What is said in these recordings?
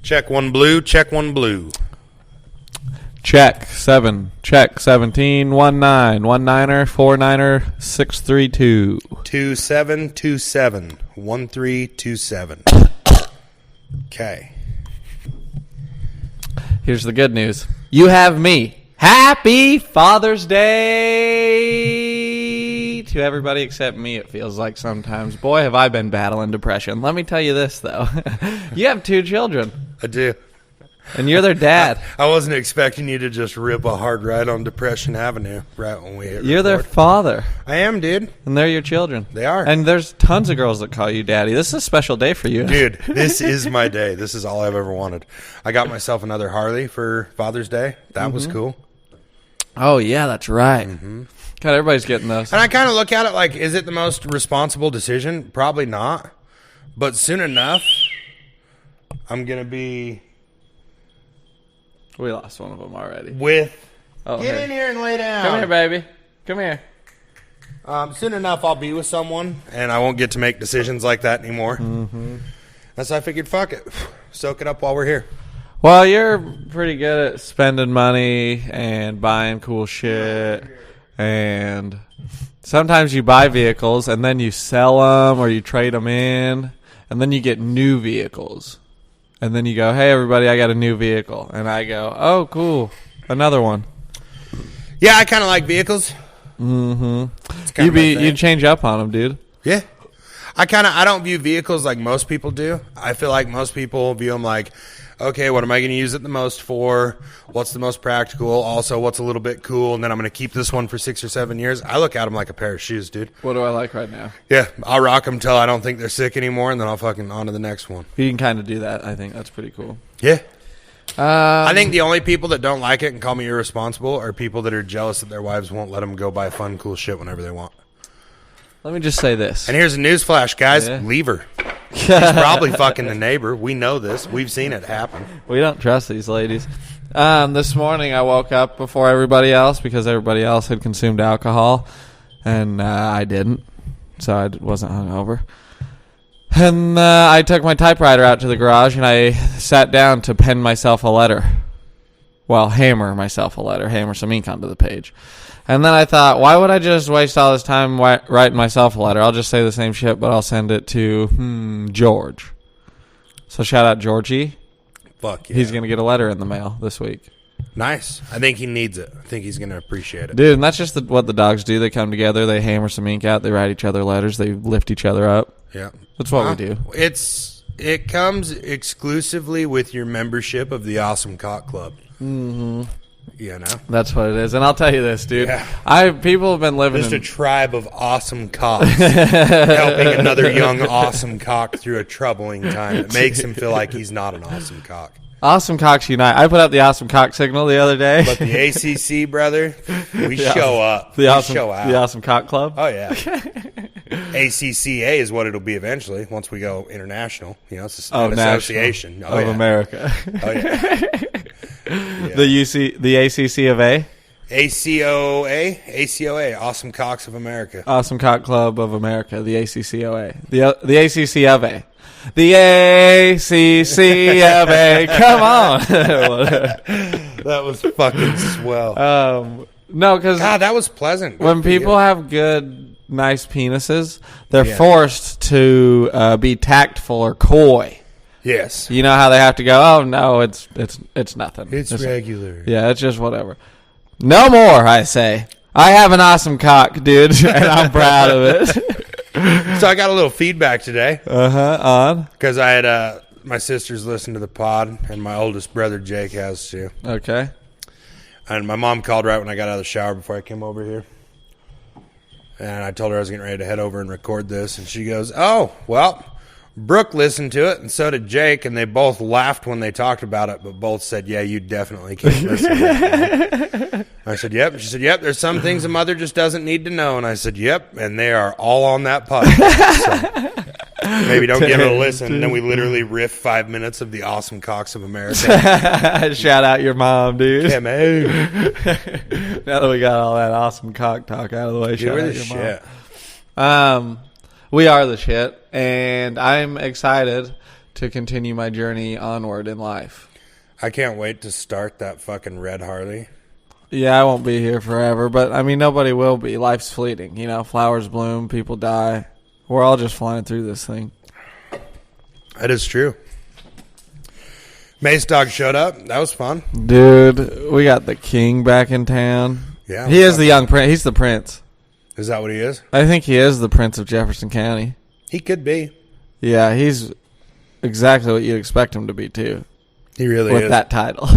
Check one blue, check one blue. Check 7. Check 17. 19. 19er. 49er. 632. 2727 1327. Okay. Here's the good news. You have me. Happy Father's Day to everybody except me, it feels like sometimes. Boy, have I been battling depression. Let me tell you this, though. You have 2 children. I do. And you're their dad. I wasn't expecting you to just rip a hard ride on Depression Avenue right when we hit You're record. their father. I am, dude. And they're your children. They are. And there's tons of girls that call you daddy. This is a special day for you. Dude, this is my day. This is all I've ever wanted. I got myself another Harley for Father's Day. That was cool. Oh, yeah, that's right. God, everybody's getting those. And I kind of look at it like, is it the most responsible decision? Probably not. But soon enough, I'm going to be We lost one of them already. with... Oh, Get hey. in here and lay down. Come here, baby. Come here. Soon enough, I'll be with someone, and I won't get to make decisions like that anymore. That's why I figured, fuck it. Soak it up while we're here. Well, you're pretty good at spending money and buying cool shit. And sometimes you buy vehicles, and then you sell them or you trade them in. And then you get new vehicles. And then you go, hey, everybody, I got a new vehicle. And I go, oh, cool. Another one. Yeah, I kind of like vehicles. You'd change up on them, dude. Yeah. I don't view vehicles like most people do. I feel like most people view them like, okay, what am I going to use it the most for? What's the most practical? Also, what's a little bit cool? And then I'm going to keep this one for 6 or 7 years. I look at them like a pair of shoes, dude. What do I like right now? Yeah, I'll rock them till I don't think they're sick anymore, and then I'll fucking on to the next one. You can kind of do that. I think that's pretty cool. Yeah. I think the only people that don't like it and call me irresponsible are people that are jealous that their wives won't let them go buy fun, cool shit whenever they want. Let me just say this. And here's a newsflash, guys. Yeah. Leave her. She's probably fucking the neighbor. We know this. We've seen it happen. We don't trust these ladies. This morning I woke up before everybody else because everybody else had consumed alcohol, and I didn't, so I wasn't hungover. And I took my typewriter out to the garage, and I sat down to pen myself a letter. Well, hammer myself a letter, hammer some ink onto the page. And then I thought, why would I just waste all this time writing myself a letter? I'll just say the same shit, but I'll send it to George. So shout out Georgie. Fuck yeah. He's going to get a letter in the mail this week. Nice. I think he needs it. I think he's going to appreciate it. Dude, and that's just what the dogs do. They come together, they hammer some ink out, they write each other letters, they lift each other up. Yeah. That's what we do. It comes exclusively with your membership of the Awesome Cock Club. You know? That's what it is. And I'll tell you this, dude. Yeah. People have been living Just a in... tribe of awesome cocks helping another young awesome cock through a troubling time. It makes him feel like he's not an awesome cock. Awesome Cocks Unite. I put up the Awesome Cock signal the other day. But the ACC, brother, we show up. The we awesome, show out. The Awesome Cock Club? Oh, yeah. ACCA is what it'll be eventually once we go international. You know, it's an association of America. Oh, yeah. The ACC of A? ACOA, Awesome Cocks of America. Awesome Cock Club of America, the ACCOA. The ACC of A. The ACC of A. Come on. That was fucking swell. No, because God, that was pleasant. When people have good, nice penises, they're forced to be tactful or coy. Yes. You know how they have to go, oh, no, it's nothing. It's regular. Yeah, it's just whatever. No more, I say. I have an awesome cock, dude, and I'm proud of it. So I got a little feedback today. On? Because I had my sisters listen to the pod, and my oldest brother, Jake, has too. Okay. And my mom called right when I got out of the shower before I came over here. And I told her I was getting ready to head over and record this. And she goes, oh, well, Brooke listened to it, and so did Jake, and they both laughed when they talked about it, but both said, yeah, you definitely can't listen to it. I said, yep. And she said, yep, there's some things a mother just doesn't need to know. And I said, yep, and they are all on that podcast. So maybe don't give it a listen. And then we literally riff 5 minutes of the Awesome Cocks of America. Shout out your mom, dude. Yeah, man. Now that we got all that awesome cock talk out of the way, shout We're out the your shit. mom. We are the shit, and I'm excited to continue my journey onward in life. I can't wait to start that fucking red Harley. Yeah, I won't be here forever, but I mean, nobody will be. Life's fleeting. You know, flowers bloom, people die. We're all just flying through this thing. That is true. Mace Dog showed up. That was fun. Dude, we got the king back in town. Yeah. He is the young prince. He's the prince. Is that what he is? I think he is the prince of Jefferson County. He could be. Yeah, he's exactly what you'd expect him to be, too. He really with is. that title.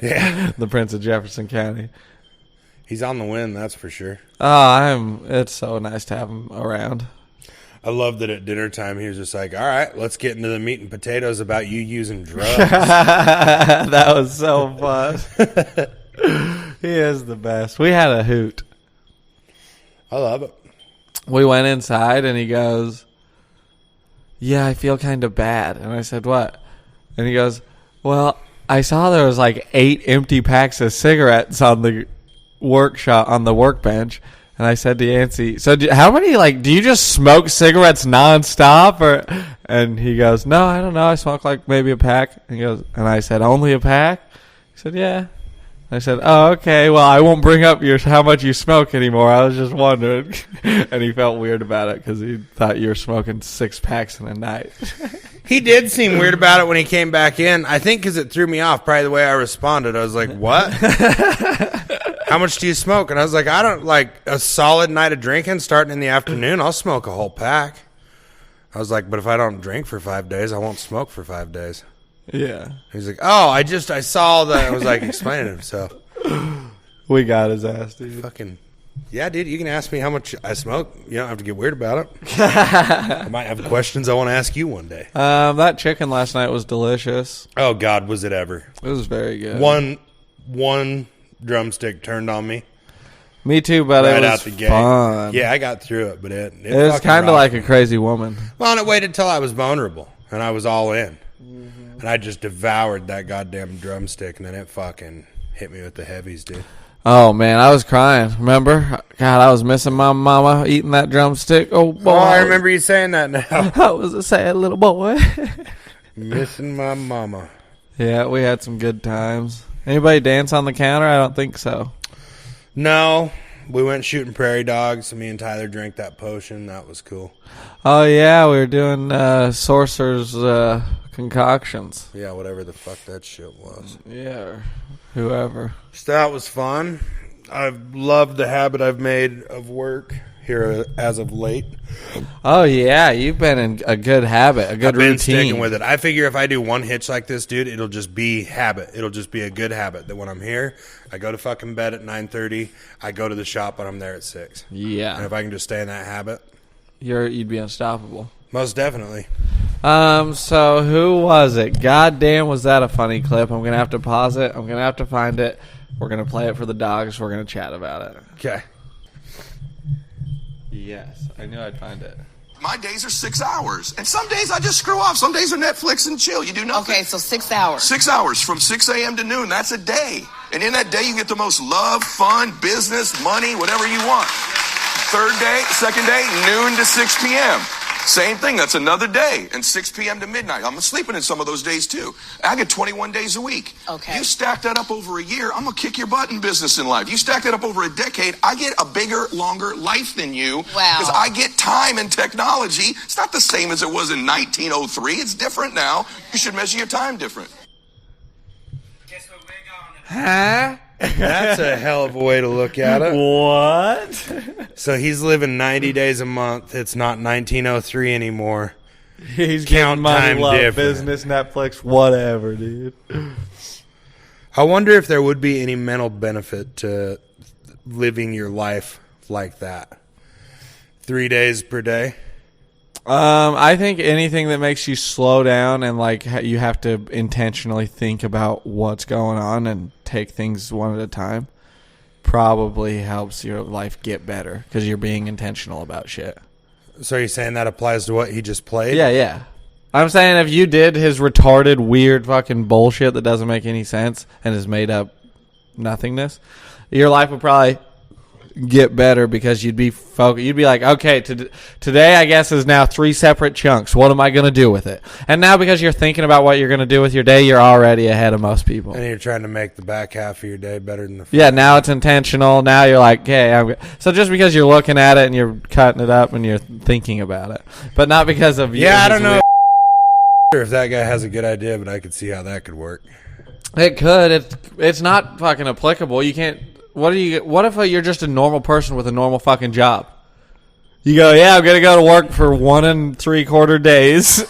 Yeah. The Prince of Jefferson County. He's on the win, that's for sure. It's so nice to have him around. I love that at dinner time he was just like, all right, let's get into the meat and potatoes about you using drugs. That was so fun. He is the best. We had a hoot. I love it. We went inside and he goes, yeah, I feel kind of bad. And I said, what? And he goes, well, I saw there was like 8 empty packs of cigarettes on the workbench. And I said to Yancey, so how many, do you just smoke cigarettes nonstop? And he goes, no, I don't know. I smoke like maybe a pack. And I said, only a pack? He said, yeah. I said, oh, okay, well, I won't bring up how much you smoke anymore. I was just wondering. And he felt weird about it because he thought you were smoking 6 packs in a night. He did seem weird about it when he came back in. I think because it threw me off, probably the way I responded. I was like, what? How much do you smoke? And I was like, I don't like a solid night of drinking starting in the afternoon. I'll smoke a whole pack. I was like, but if I don't drink for 5 days, I won't smoke for 5 days. Yeah. He's like, oh, I saw that. I was like explaining himself. We got his ass, dude. Fucking, yeah, dude, you can ask me how much I smoke. You don't have to get weird about it. I might have questions I want to ask you one day. That chicken last night was delicious. Oh, God, was it ever. It was very good. One drumstick turned on me. Me too, but right it was out the gate. Fun. Yeah, I got through it, but it was kind of like a crazy woman. Well, and it waited till I was vulnerable, and I was all in. And I just devoured that goddamn drumstick, and then it fucking hit me with the heavies, dude. Oh, man, I was crying. Remember? God, I was missing my mama eating that drumstick. Oh, boy. Oh, I remember you saying that now. I was a sad little boy. Missing my mama. Yeah, we had some good times. Anybody dance on the counter? I don't think so. No. We went shooting prairie dogs, and me and Tyler drank that potion. That was cool. Oh, yeah, we were doing Sorcerer's concoctions. Yeah, whatever the fuck that shit was. Yeah, or whoever. So that was fun. I've loved the habit I've made of work here as of late. Oh, yeah, you've been in a good habit, a good routine. I've been sticking with it. I figure if I do one hitch like this, dude, it'll just be habit. It'll just be a good habit that when I'm here, I go to fucking bed at 9:30. I go to the shop, and I'm there at 6. Yeah. And if I can just stay in that habit. You'd be unstoppable. Most definitely. So who was it? Goddamn, was that a funny clip? I'm going to have to pause it. I'm going to have to find it. We're going to play it for the dogs. We're going to chat about it. Okay. Yes, I knew I'd find it. My days are 6 hours. And some days I just screw off. Some days are Netflix and chill. You do nothing. Okay, so 6 hours. 6 hours from 6 a.m. to noon. That's a day. And in that day, you get the most love, fun, business, money, whatever you want. Second day, noon to 6 p.m. Same thing. That's another day. And 6 p.m. to midnight. I'm sleeping in some of those days, too. I get 21 days a week. Okay. You stack that up over a year, I'm going to kick your butt in business in life. You stack that up over a decade, I get a bigger, longer life than you. Wow. Because I get time and technology. It's not the same as it was in 1903. It's different now. You should measure your time different. Huh? That's a hell of a way to look at it. What? So he's living 90 days a month. It's not 1903 anymore. He's Count getting money, time love, different. business, Netflix, whatever, dude. I wonder if there would be any mental benefit to living your life like that. 3 days per day. I think anything that makes you slow down and you have to intentionally think about what's going on and take things one at a time probably helps your life get better because you're being intentional about shit. So you're saying that applies to what he just played? Yeah. I'm saying if you did his retarded, weird fucking bullshit that doesn't make any sense and is made up nothingness, your life would probably get better because you'd be focused. You'd be like, okay, today I guess is now 3 separate chunks. What am I going to do with it? And now because you're thinking about what you're going to do with your day, you're already ahead of most people. And you're trying to make the back half of your day better than the front. Yeah, now it's intentional. Now you're like, okay, so just because you're looking at it and you're cutting it up and you're thinking about it, but not because of you. Yeah, I don't know if that guy has a good idea, but I could see how that could work. It could. It's not fucking applicable. You can't. What if you're just a normal person with a normal fucking job? You go, yeah, I'm gonna go to work for 1 3/4 days.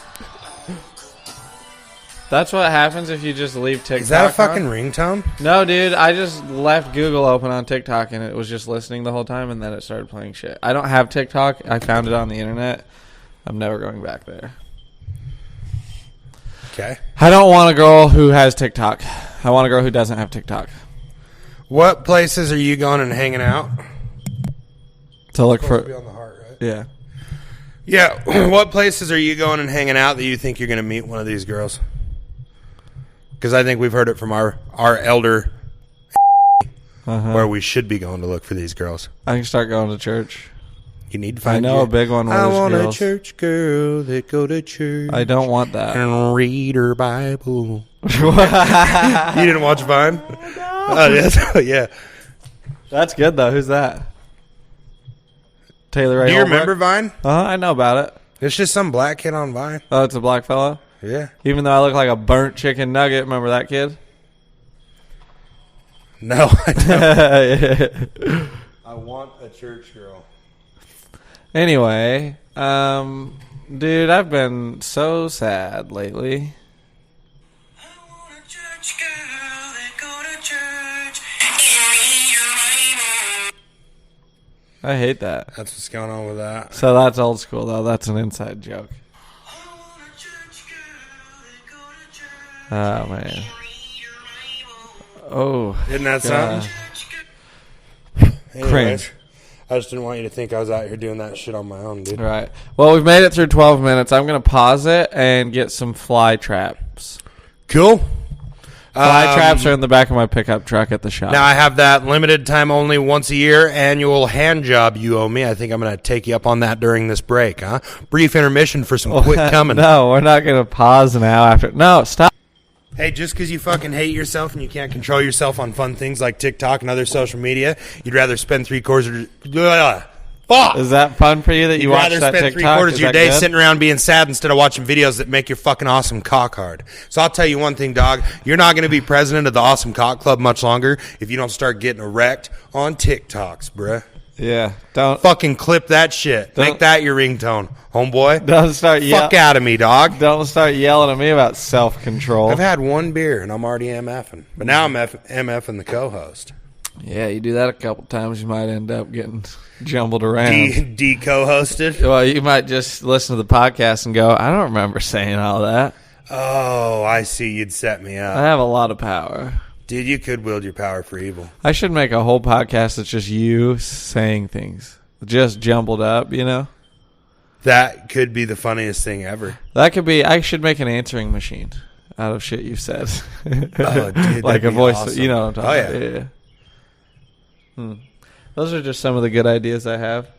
That's what happens if you just leave TikTok. Is that a fucking ringtone? No, dude. I just left Google open on TikTok and it was just listening the whole time, and then it started playing shit. I don't have TikTok. I found it on the internet. I'm never going back there. Okay. I don't want a girl who has TikTok. I want a girl who doesn't have TikTok. What places are you going and hanging out? To look for. Be on the heart, right? Yeah. Yeah. What places are you going and hanging out that you think you're going to meet one of these girls? Because I think we've heard it from our elder where we should be going to look for these girls. I can start going to church. You need to find. I know a big one. I want girls. a church girl that go to church. I don't want that. And read her Bible. You didn't watch Vine? Oh, yes. Yeah. That's good though. Who's that? Taylor Ray. Do you remember Vine? I know about it. It's just some black kid on Vine. Oh, it's a black fella. Yeah. Even though I look like a burnt chicken nugget, remember that kid? No, I don't. I want a church girl. Anyway, dude, I've been so sad lately. I want a church girl that go to church. I hate that. That's what's going on with that. So that's old school, though. That's an inside joke. I want a church girl that go to church. Oh, man. Oh. Isn't that God. something? Anyways, Cringe. I just didn't want you to think I was out here doing that shit on my own, dude. Right. Well, we've made it through 12 minutes. I'm going to pause it and get some fly traps. Cool. Fly traps are in the back of my pickup truck at the shop. Now I have that limited time only once a year annual hand job you owe me. I think I'm going to take you up on that during this break, huh? Brief intermission for some quick coming. No, we're not going to pause now after. No, stop. Hey, just because you fucking hate yourself and you can't control yourself on fun things like TikTok and other social media, you'd rather spend 3/4. Fuck. Is that fun for you that you You'd watch rather that spend TikTok? 3/4 Is of your that day good? sitting around being sad instead of watching videos that make your fucking awesome cock hard. So I'll tell you one thing, dog. You're not going to be president of the Awesome Cock Club much longer if you don't start getting erect on TikToks, bruh. Yeah, don't Fucking clip that shit. Make that your ringtone, homeboy. don't start Fuck out of me, dog. Don't start yelling at me about self-control. I've had one beer and I'm already MFing. But now I'm MFing the co-host. Yeah, you do that a couple times, you might end up getting jumbled around. Co-hosted? Well, you might just listen to the podcast and go, I don't remember saying all that. Oh, I see. You'd set me I up. have a lot of power. Dude, you could wield your power for evil. I should make a whole podcast that's just you saying things. Just jumbled up, you know? That could be the funniest thing ever. That could be, I should make an answering machine out of shit you've said. Oh, dude, like that'd a be voice, awesome. you know what I'm talking Oh, about. Yeah. Those are just some of the good ideas I have.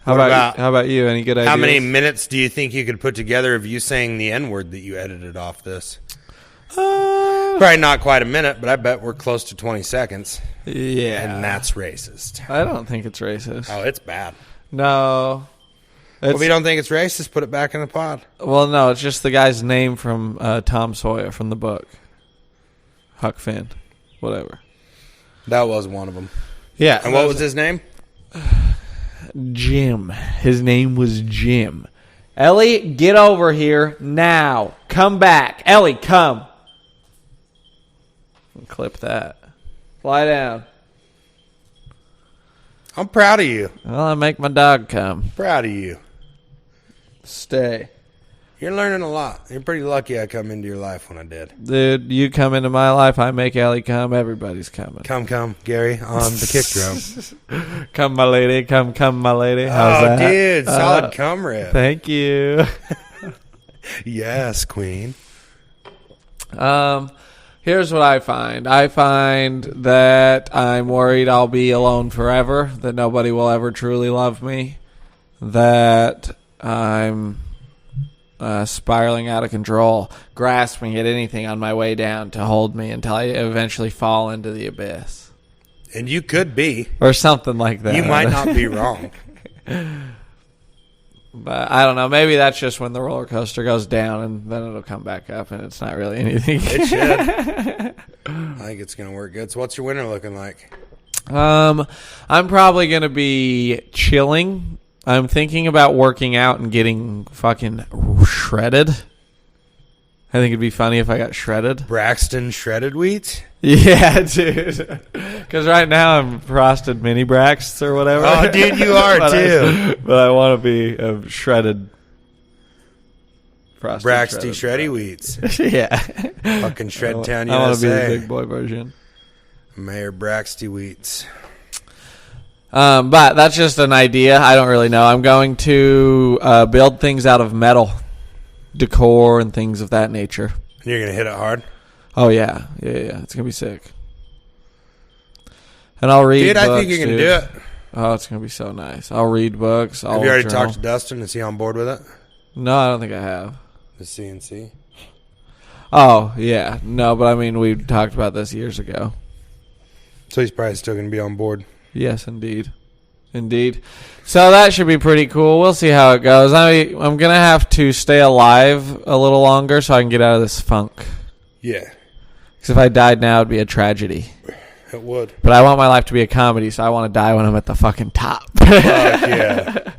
How about you? Any good ideas? How many minutes do you think you could put together of you saying the N-word that you edited off this? Probably not quite a minute, but I bet we're close to 20 seconds. Yeah. And that's racist. I don't think it's racist. Oh, it's bad. No. Well, if you don't think it's racist, put it back in the pod. Well, no, it's just the guy's name from Tom Sawyer from the book. Huck Finn. Whatever. That was one of them. Yeah. And what was his name? Jim. His name was Jim. Ellie, get over here now. Come back. Ellie, come. Clip that. Lie down. I'm proud of you. Well, I make my dog come. Proud of you. Stay. You're learning a lot. You're pretty lucky I come into your life when I did. Dude, you come into my life, I make Ellie come, everybody's coming. Come, Gary, on the kick drum. Come, my lady. Come, my lady. How's that? Dude, solid cum rip. Thank you. Yes, queen. Here's what I find. I find that I'm worried I'll be alone forever, that nobody will ever truly love me, that I'm spiraling out of control, grasping at anything on my way down to hold me until I eventually fall into the abyss. And you could be. Or something like that. You might not be wrong. But I don't know. Maybe that's just when the roller coaster goes down and then it'll come back up and it's not really anything. It should. I think it's going to work good. So what's your winter looking like? I'm probably going to be chilling. I'm thinking about working out and getting fucking shredded. I think it'd be funny if I got shredded. Braxton shredded wheat? Yeah, dude. Because right now I'm frosted mini Braxts or whatever. Oh, dude, you are too. But I want to be a shredded. Frosted Braxty shreddy wheats. Yeah. Fucking Shred Town, USA. I want to be the big boy version. Mayor Braxty wheats. But that's just an idea. I don't really know. I'm going to build things out of metal. Decor and things of that nature. And you're going to hit it hard? Oh, yeah. Yeah. It's going to be sick. And I'll read books, I think you can do it. Oh, it's going to be so nice. I'll read books. Have you already talked to Dustin? Is he on board with it? No, I don't think I have. The CNC? Oh, yeah. No, but I mean, we talked about this years ago. So he's probably still going to be on board. Yes, indeed. Indeed. So that should be pretty cool. We'll see how it goes. I'm going to have to stay alive a little longer so I can get out of this funk. Yeah. Because if I died now, it would be a tragedy. It would. But I want my life to be a comedy, so I want to die when I'm at the fucking top. Fuck yeah.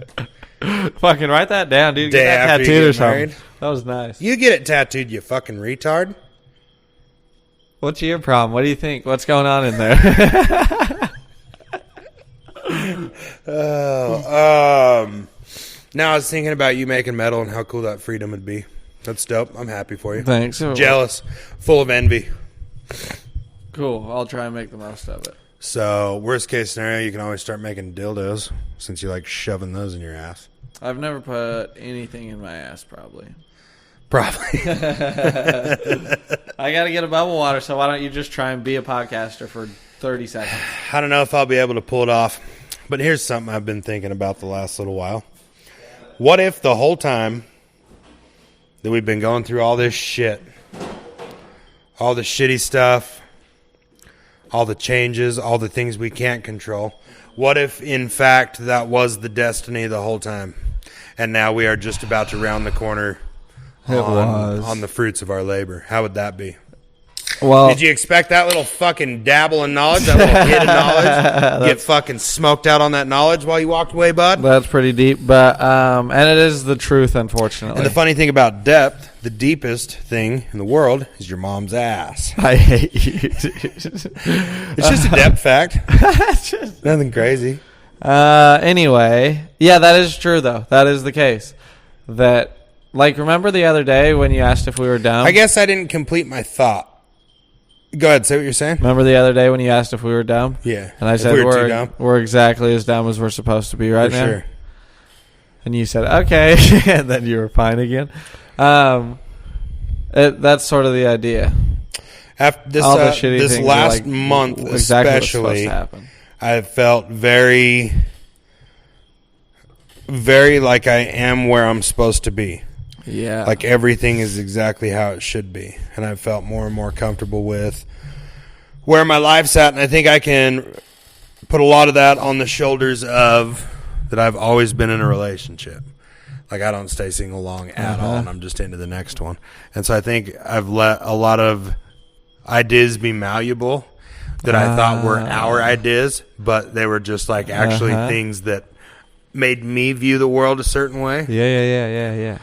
Fucking write that down, dude. Day Get that after you tattooed get or something. married. That was nice. You get it tattooed, you fucking retard. What's your problem? What do you think? What's going on in there? Now I was thinking about you making metal and how cool that freedom would be. That's dope. I'm happy for you. Thanks. Jealous. Full of envy. Cool. I'll try and make the most of it. So, worst case scenario, you can always start making dildos since you like shoving those in your ass. I've never put anything in my ass, probably. Probably. I got to get a bubble water, so why don't you just try and be a podcaster for 30 seconds? I don't know if I'll be able to pull it off, but here's something I've been thinking about the last little while. What if the whole time that we've been going through all this shit, all the shitty stuff, all the changes, all the things we can't control, what if, in fact, that was the destiny the whole time, and now we are just about to round the corner on the fruits of our labor? How would that be? Well, did you expect that little fucking dabble in knowledge, that little hidden knowledge, get fucking smoked out on that knowledge while you walked away, bud? That's pretty deep, but and it is the truth, unfortunately. And the funny thing about depth, the deepest thing in the world is your mom's ass. I hate you. It's just a depth fact. Nothing crazy. Anyway, yeah, that is true, though. That is the case. That, like, remember the other day when you asked if we were dumb? I guess I didn't complete my thought. Go ahead, say what you're saying. Remember the other day when you asked if we were dumb? Yeah. And I said too dumb. we're exactly as dumb as we're supposed to be right now. Sure. And you said, okay. And then you were fine again. That's sort of the idea. After this, all the shitty this things last are like month exactly especially, what's supposed to happen. I felt very, very like I am where I'm supposed to be. Yeah. Like everything is exactly how it should be. And I felt more and more comfortable with where my life's at. And I think I can put a lot of that on the shoulders of that I've always been in a relationship. Like I don't stay single long at all, and I'm just into the next one. And so I think I've let a lot of ideas be malleable that I thought were our ideas, but they were just like actually things that made me view the world a certain way. Yeah.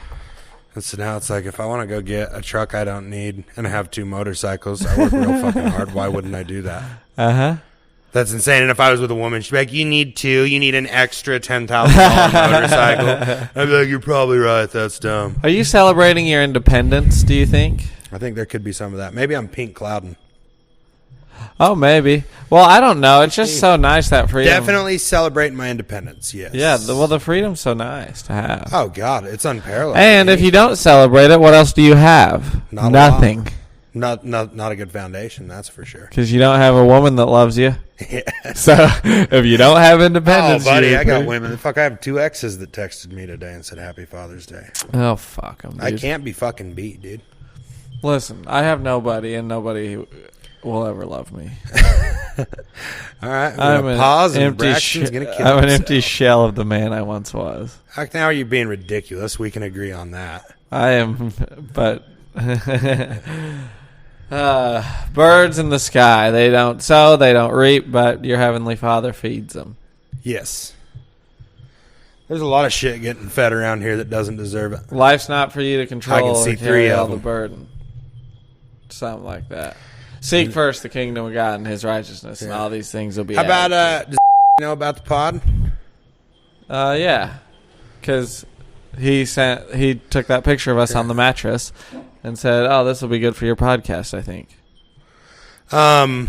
And so now it's like, if I want to go get a truck I don't need and I have 2 motorcycles, I work real fucking hard. Why wouldn't I do that? That's insane. And if I was with a woman, she'd be like, you need 2. You need an extra $10,000 motorcycle. I'd be like, you're probably right. That's dumb. Are you celebrating your independence, do you think? I think there could be some of that. Maybe I'm pink clouding. Oh, maybe. Well, I don't know. It's just so nice, that freedom. Definitely celebrating my independence, yes. Yeah, the freedom's so nice to have. Oh, God. It's unparalleled. And if you don't celebrate it, what else do you have? Not Nothing. Not a good foundation, that's for sure. Because you don't have a woman that loves you. Yeah. So if you don't have independence, Oh, buddy, you're I got pretty- women. Fuck, I have 2 exes that texted me today and said Happy Father's Day. Oh, fuck them, dude. I can't be fucking beat, dude. Listen, I have nobody, and nobody will ever love me. All right, I'm we're an gonna pause and empty Braxton's gonna kill I'm an himself. empty shell of the man I once was. Now are you being ridiculous? We can agree on that. I am, but birds in the sky. They don't sow, they don't reap, but your heavenly Father feeds them. Yes. There's a lot of shit getting fed around here that doesn't deserve it. Life's not for you to control. I can see or carry 3 of all the them. burden. Something like that. Seek first the kingdom of God and His righteousness, and all these things will be. How about added does know about the pod? yeah, because he took that picture of us on the mattress and said, "Oh, this will be good for your podcast." I think. Why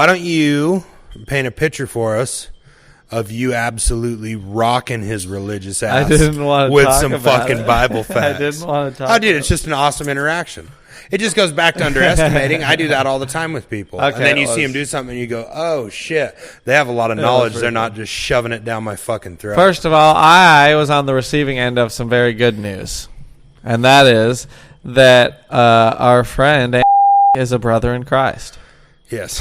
don't you paint a picture for us of you absolutely rocking his religious ass? I didn't want to with talk some about fucking it. Bible facts. I didn't want to talk. Oh, dude, about it's just an awesome interaction. It just goes back to underestimating. I do that all the time with people. Okay, and then you it see was- them do something and you go, oh, shit. They have a lot of knowledge. They're not just shoving it down my fucking throat. First of all, I was on the receiving end of some very good news, and that is that our friend is a brother in Christ. Yes.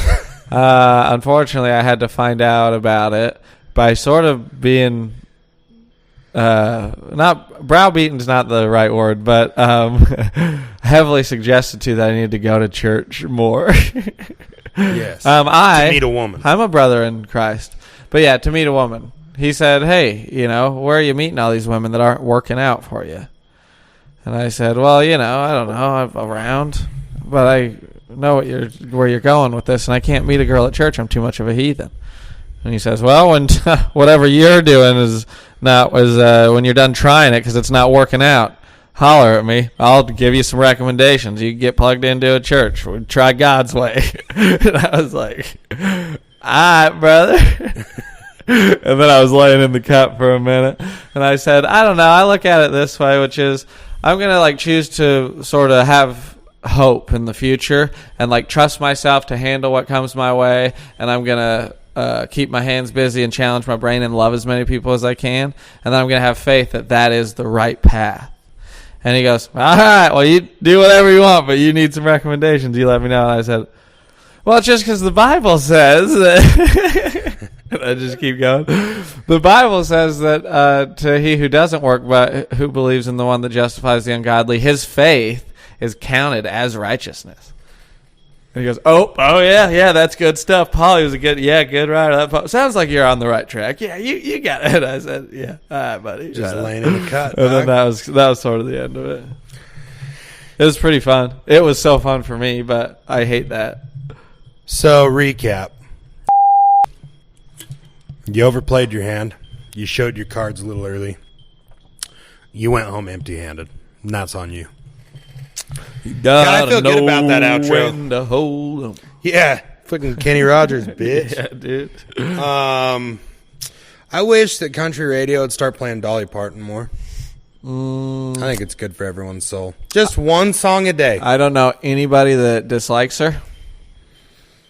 Unfortunately, I had to find out about it by sort of being not browbeaten's not the right word, but heavily suggested to that I need to go to church more. Yes. To meet a woman. I'm a brother in Christ, but yeah, to meet a woman. He said, "Hey, where are you meeting all these women that aren't working out for you?" And I said, "Well, I don't know, I'm around, but I know where you're going with this, and I can't meet a girl at church. I'm too much of a heathen." And he says, "Well, when whatever you're doing is when you're done trying it because it's not working out, holler at me. I'll give you some recommendations. You can get plugged into a church. We'll try God's way." And I was like, "All right, brother." And then I was laying in the cup for a minute, and I said, "I don't know. I look at it this way, which is I'm gonna choose to sort of have hope in the future and trust myself to handle what comes my way, and I'm gonna." Keep my hands busy and challenge my brain and love as many people as I can. And then I'm going to have faith that is the right path. And he goes, "All right, well, you do whatever you want, but you need some recommendations. You let me know." And I said, "Well, it's just because the Bible says that." And I just keep going. The Bible says that to he who doesn't work, but who believes in the one that justifies the ungodly, his faith is counted as righteousness. And he goes, oh yeah, that's good stuff. Polly was good writer. That sounds like you're on the right track. Yeah, you got it. I said, yeah, all right, buddy. Just laying in the cut. And then that was sort of the end of it. It was pretty fun. It was so fun for me, but I hate that. So, recap. You overplayed your hand. You showed your cards a little early. You went home empty-handed. And that's on you. God, I feel good about that outro. When to hold 'em. Yeah. Fucking Kenny Rogers, bitch. Yeah, dude. I wish that country radio would start playing Dolly Parton more. I think it's good for everyone's soul. Just one song a day. I don't know anybody that dislikes her.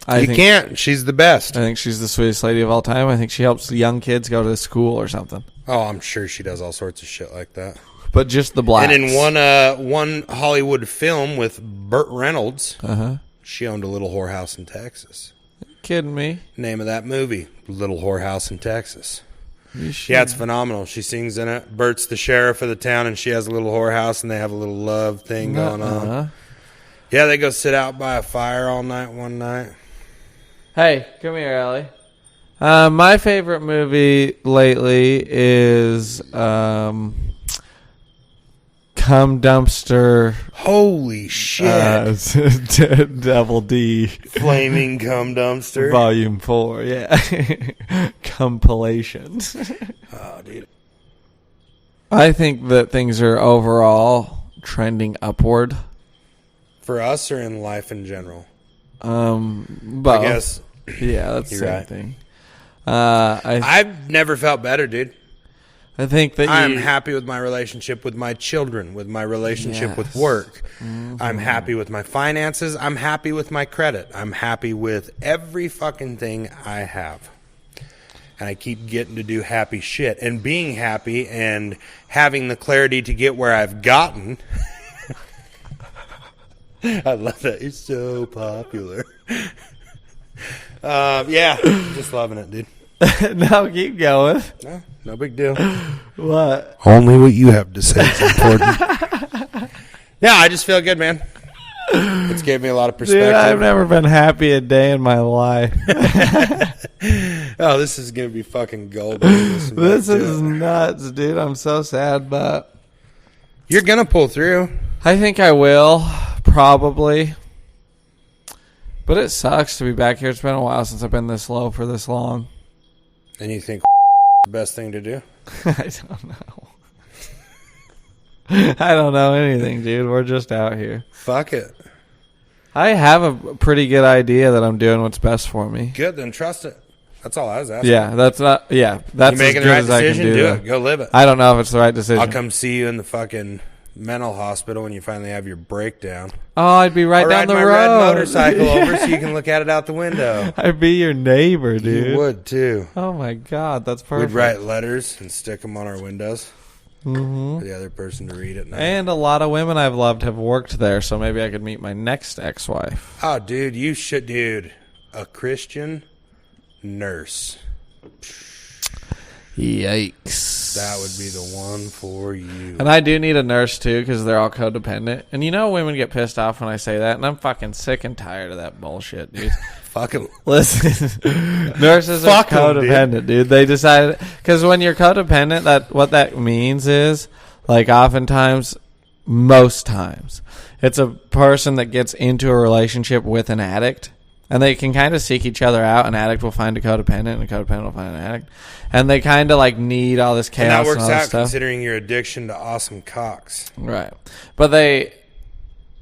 You can't. She's the best. I think she's the sweetest lady of all time. I think she helps the young kids go to school or something. Oh, I'm sure she does all sorts of shit like that. But just the blacks. And in one Hollywood film with Burt Reynolds, she owned a little whorehouse in Texas. Kidding me? Name of that movie, Little Whorehouse in Texas. Yeah, it's phenomenal. She sings in it. Bert's the sheriff of the town, and she has a little whorehouse, and they have a little love thing going on. Yeah, they go sit out by a fire all night one night. Hey, come here, Ellie. My favorite movie lately is Cum Dumpster. Holy shit. Double D. Flaming Cum Dumpster. Volume 4, yeah. Compilations. Oh, dude. I think that things are overall trending upward. For us or in life in general? Both. I guess. Yeah, that's the You're same right. thing. I've never felt better, dude. I think that I'm happy with my relationship with my children, with my relationship with work. I'm happy with my finances. I'm happy with my credit. I'm happy with every fucking thing I have. And I keep getting to do happy shit. And being happy and having the clarity to get where I've gotten. I love that. You're so popular. Yeah, just loving it, dude. No, keep going. No big deal. What? Only what you have to say is important. Yeah, I just feel good, man. It's gave me a lot of perspective. Dude, I've never been happy a day in my life. Oh, this is going to be fucking golden. This is nuts, dude. I'm so sad, but you're going to pull through. I think I will, probably. But it sucks to be back here. It's been a while since I've been this low for this long. And you think the best thing to do? I don't know. I don't know anything, dude. We're just out here. Fuck it. I have a pretty good idea that I'm doing what's best for me. Good, then trust it. That's all I was asking. Yeah, that's not. Yeah, that's you making as good the right as I can decision? do. It. Go live it. I don't know if it's the right decision. I'll come see you in the fucking mental hospital when you finally have your breakdown. Oh, I'd be right I'll down ride the my road. red motorcycle over so you can look at it out the window. I'd be your neighbor, dude. You would too. Oh my god, that's perfect. We'd write letters and stick them on our windows for the other person to read at night. And a lot of women I've loved have worked there, so maybe I could meet my next ex-wife. Oh, dude, you should, dude. A Christian nurse. Yikes. That would be the one for you. And I do need a nurse, too, because they're all codependent. And you know women get pissed off when I say that, and I'm fucking sick and tired of that bullshit, dude. Fuck 'em. Listen, nurses are Fuck 'em, codependent, dude. They decided, because when you're codependent, what that means is, like, oftentimes, most times, it's a person that gets into a relationship with an addict. And they can kind of seek each other out. An addict will find a codependent, and a codependent will find an addict. And they kind of like need all this chaos. And that works all this out stuff. considering your addiction to awesome cocks. Right. But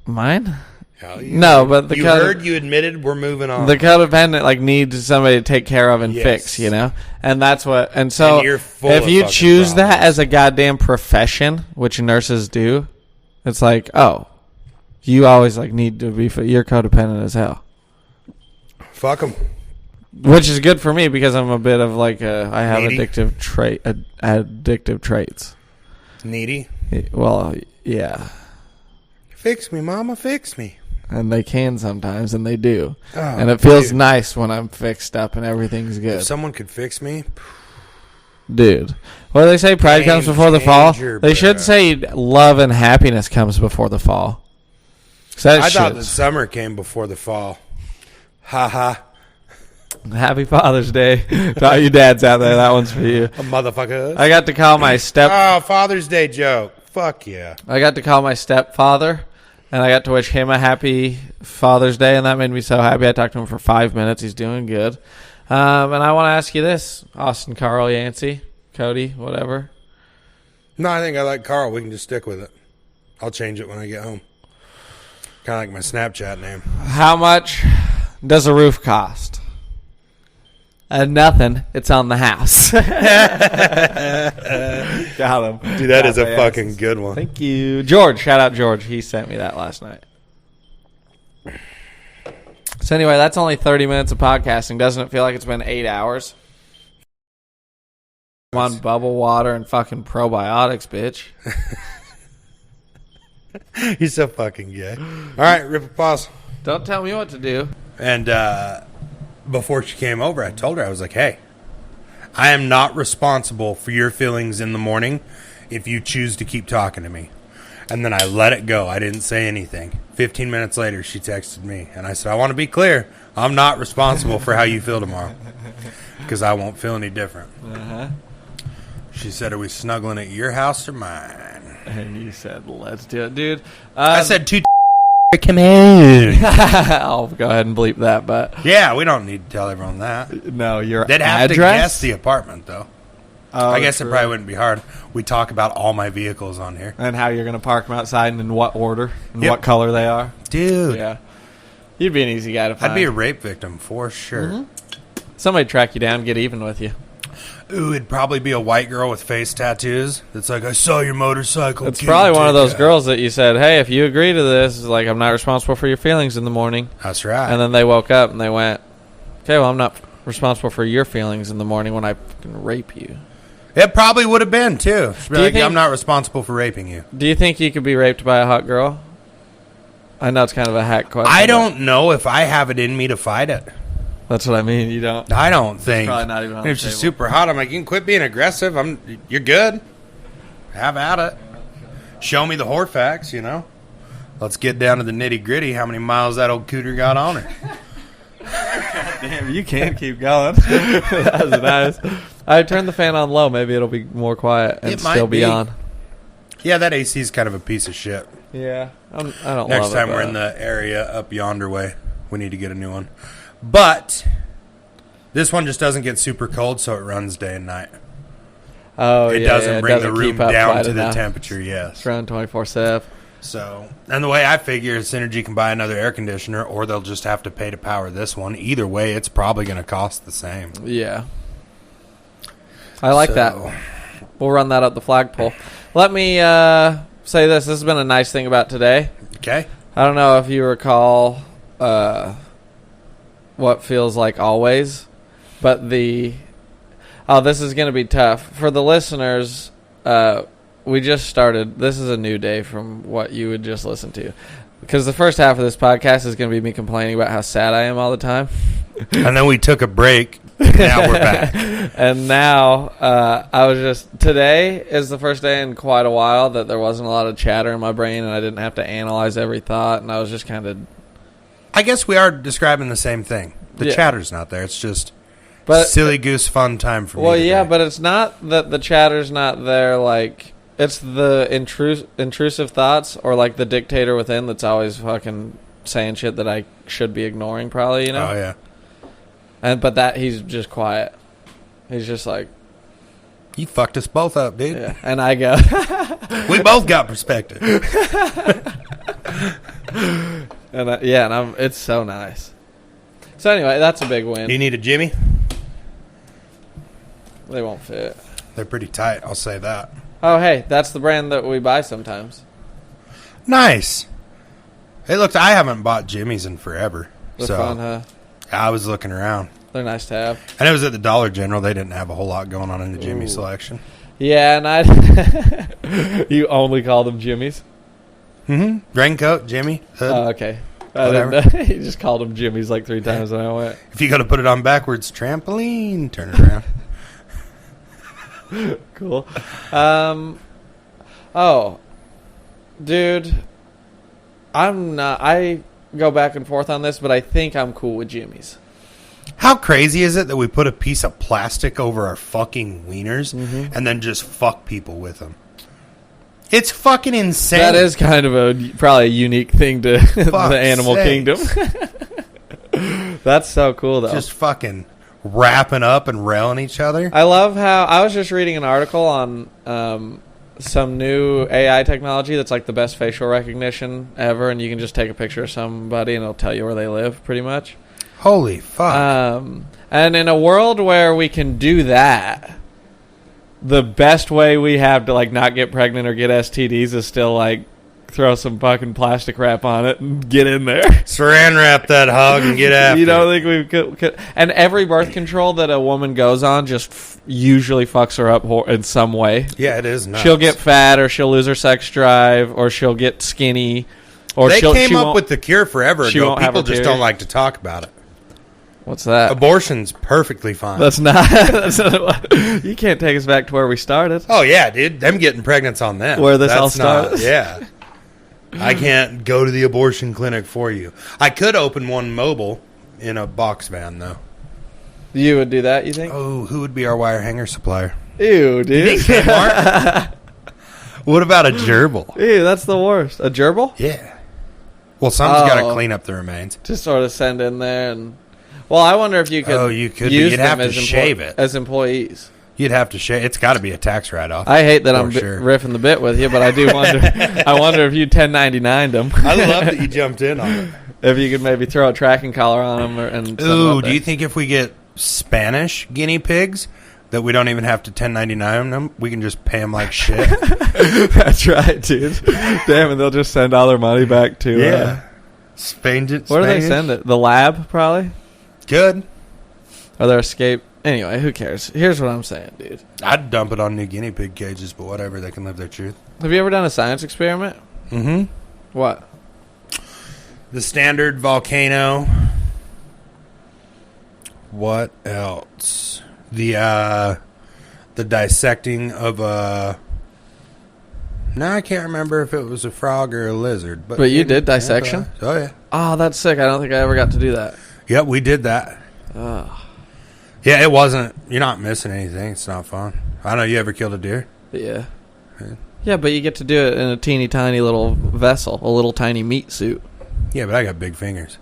mine? Hell, No, but you heard, you admitted, we're moving on. The codependent like needs somebody to take care of and fix, you know? And that's what, and so And you're full if of you fucking choose that problems. as a goddamn profession, which nurses do, it's like, oh, you always like need to be, you're codependent as hell. Fuck them. Which is good for me because I'm a bit of like I have Needy? addictive traits. Needy. Well, yeah, Fix me, mama, fix me. and they can sometimes, and they do, Oh, and it feels dude. nice when I'm fixed up and everything's If good, someone could fix me, dude. Well, they say pride comes before the fall. changer, They should bruh. say love and happiness comes before the fall. So that I thought that shit's- summer came before the fall. Ha ha. Happy Father's Day to all you dads out there. That one's for you. A motherfucker. I got to call my Father's Day joke. Fuck yeah. I got to call my stepfather, and I got to wish him a happy Father's Day, and that made me so happy. I talked to him for 5 minutes. He's doing good. And I want to ask you this, Austin, Carl, Yancey, Cody, whatever. No, I think I like Carl. We can just stick with it. I'll change it when I get home. Kind of like my Snapchat name. How much does a roof cost? Nothing. It's on the house. Got him. Dude, that is a my fucking good one. Thank you. George. Shout out George. He sent me that last night. So anyway, that's only 30 minutes of podcasting. Doesn't it feel like it's been 8 hours? I'm on bubble water and fucking probiotics, bitch. He's so fucking gay. All right, rip a pause. Don't tell me what to do. And before she came over, I told her, I was like, hey, I am not responsible for your feelings in the morning if you choose to keep talking to me. And then I let it go. I didn't say anything. 15 minutes later, she texted me. And I said, I want to be clear. I'm not responsible for how you feel tomorrow. Because I won't feel any different. She said, are we snuggling at your house or mine? And you said, let's do it, dude. I said, come in. I'll go ahead and bleep that, but Yeah, we don't need to tell everyone that. no, your They'd have address? to guess the apartment, though. Oh, I guess true. it probably wouldn't be hard. We talk about all my vehicles on here. And how you're going to park them outside and in what order and Yep. what color they are. Dude, Yeah. You'd be an easy guy to find. I'd be a rape victim for sure. Somebody track you down, get even with you. Ooh, it'd probably be a white girl with face tattoos. It's like, I saw your motorcycle. It's probably one of those girls that you said, hey, if you agree to this, like, I'm not responsible for your feelings in the morning. That's right. And then they woke up and they went, okay, well, I'm not responsible for your feelings in the morning when I fucking rape you. It probably would have been, too. Think- I'm not responsible for raping you. Do you think you could be raped by a hot girl? I know it's kind of a hack question. I don't know if I have it in me to fight it. That's what I mean. You don't. I don't think. Probably not even on the If she's table. super hot, I'm like, you can quit being aggressive. You're good. Have at it. Show me the whore facts, you know. Let's get down to the nitty gritty. How many miles that old cooter got on her? Damn, you can keep going. That was nice. I turned the fan on low. Maybe it'll be more quiet and It might still be be. on. Yeah, that AC is kind of a piece of shit. Yeah, I don't. Next love time it, we're but- in the area up yonder way, we need to get a new one. But this one just doesn't get super cold, so it runs day and night. Oh, It yeah, doesn't it bring doesn't the room keep up down quite to the enough. temperature, yes. It's running 24/7. So, and the way I figure is Synergy can buy another air conditioner, or they'll just have to pay to power this one. Either way, it's probably going to cost the same. Yeah, I like that. We'll run that up the flagpole. Let me say this. This has been a nice thing about today. Okay. I don't know if you recall what feels like always, but this is going to be tough. For the listeners, we just started. This is a new day from what you would just listen to. Because the first half of this podcast is going to be me complaining about how sad I am all the time. And then we took a break. Now we're back. And now today is the first day in quite a while that there wasn't a lot of chatter in my brain and I didn't have to analyze every thought, and I was just kind of... I guess we are describing the same thing. The Yeah. chatter's not there. It's just But- silly goose fun time for me. Well, yeah, today. but it's not that the chatter's not there, like... It's the intrusive thoughts or, like, the dictator within that's always fucking saying shit that I should be ignoring, probably, you know? Oh, yeah. But that he's just quiet. He's just like... You fucked us both up, dude. Yeah. And I go... We both got perspective. it's so nice. So anyway, that's a big win. Do you need a Jimmy? They won't fit. They're pretty tight, I'll say that. Oh, hey, that's the brand that we buy sometimes. Nice. Hey, look, I haven't bought Jimmy's in forever. They're so fun, huh? I was looking around. They're nice to have. And it was at the Dollar General. They didn't have a whole lot going on in the Jimmy Ooh. selection. Yeah, and you only call them Jimmy's? Mm-hmm. Raincoat, Jimmy, hood. Oh, okay. Whatever. You just called them Jimmy's like 3 times when I went. If you got to put it on backwards, trampoline, turn it around. Cool. Dude, I go back and forth on this, but I think I'm cool with Jimmy's. How crazy is it that we put a piece of plastic over our fucking wieners and then just fuck people with them? It's fucking insane. That is kind of probably a unique thing to the animal kingdom. That's so cool, though. Just fucking wrapping up and railing each other. I love how I was just reading an article on some new AI technology that's like the best facial recognition ever, and you can just take a picture of somebody and it'll tell you where they live, pretty much. Holy fuck. And in a world where we can do that, the best way we have to like not get pregnant or get STDs is still like throw some fucking plastic wrap on it and get in there. Saran wrap that hog and get after You don't it. think we could? And every birth control that a woman goes on just usually fucks her up in some way. Yeah, it is nuts. She'll get fat, or she'll lose her sex drive, or she'll get skinny, or They she came up won't- with the cure forever she ago. won't have People a just period. don't like to talk about it. What's that? Abortion's perfectly fine. That's not. You can't take us back to where we started. Oh, yeah, dude. Them getting pregnant's on them. Where this That's all started? Yeah. I can't go to the abortion clinic for you. I could open one mobile in a box van, though. You would do that, you think? Oh, who would be our wire hanger supplier? Ew, dude. Kmart? What about a gerbil? Ew, that's the worst. A gerbil? Yeah. Well, someone's got to Oh. clean up the remains. Just sort of send in there and... Well, I wonder if you could. Oh, you could, but use you'd them have to as shave it. as employees. You'd have to shave. It's got to be a tax write-off. I hate that For I'm sure. riffing the bit with you, but I do wonder. I wonder if you 1099'd them. I love that you jumped in on it. If you could maybe throw a tracking collar on them and. send them Ooh, up do you there. think if we get Spanish guinea pigs, that we don't even have to 1099 them. We can just pay them like shit. That's right, dude. Damn, and they'll just send all their money back to... Yeah. Spain. Where do they send it? The lab, probably? Good. Or their escape... Anyway, who cares? Here's what I'm saying, dude. I'd dump it on new guinea pig cages, but whatever. They can live their truth. Have you ever done a science experiment? Mm-hmm. What? The standard volcano. What else? The dissecting of a... No, I can't remember if it was a frog or a lizard. But you did dissection? Oh, yeah. Oh, that's sick. I don't think I ever got to do that. Yep, we did that. Oh. Yeah, it wasn't... You're not missing anything. It's not fun. I know you ever killed a deer? Yeah. Yeah, but you get to do it in a teeny tiny little vessel, a little tiny meat suit. Yeah, but I got big fingers.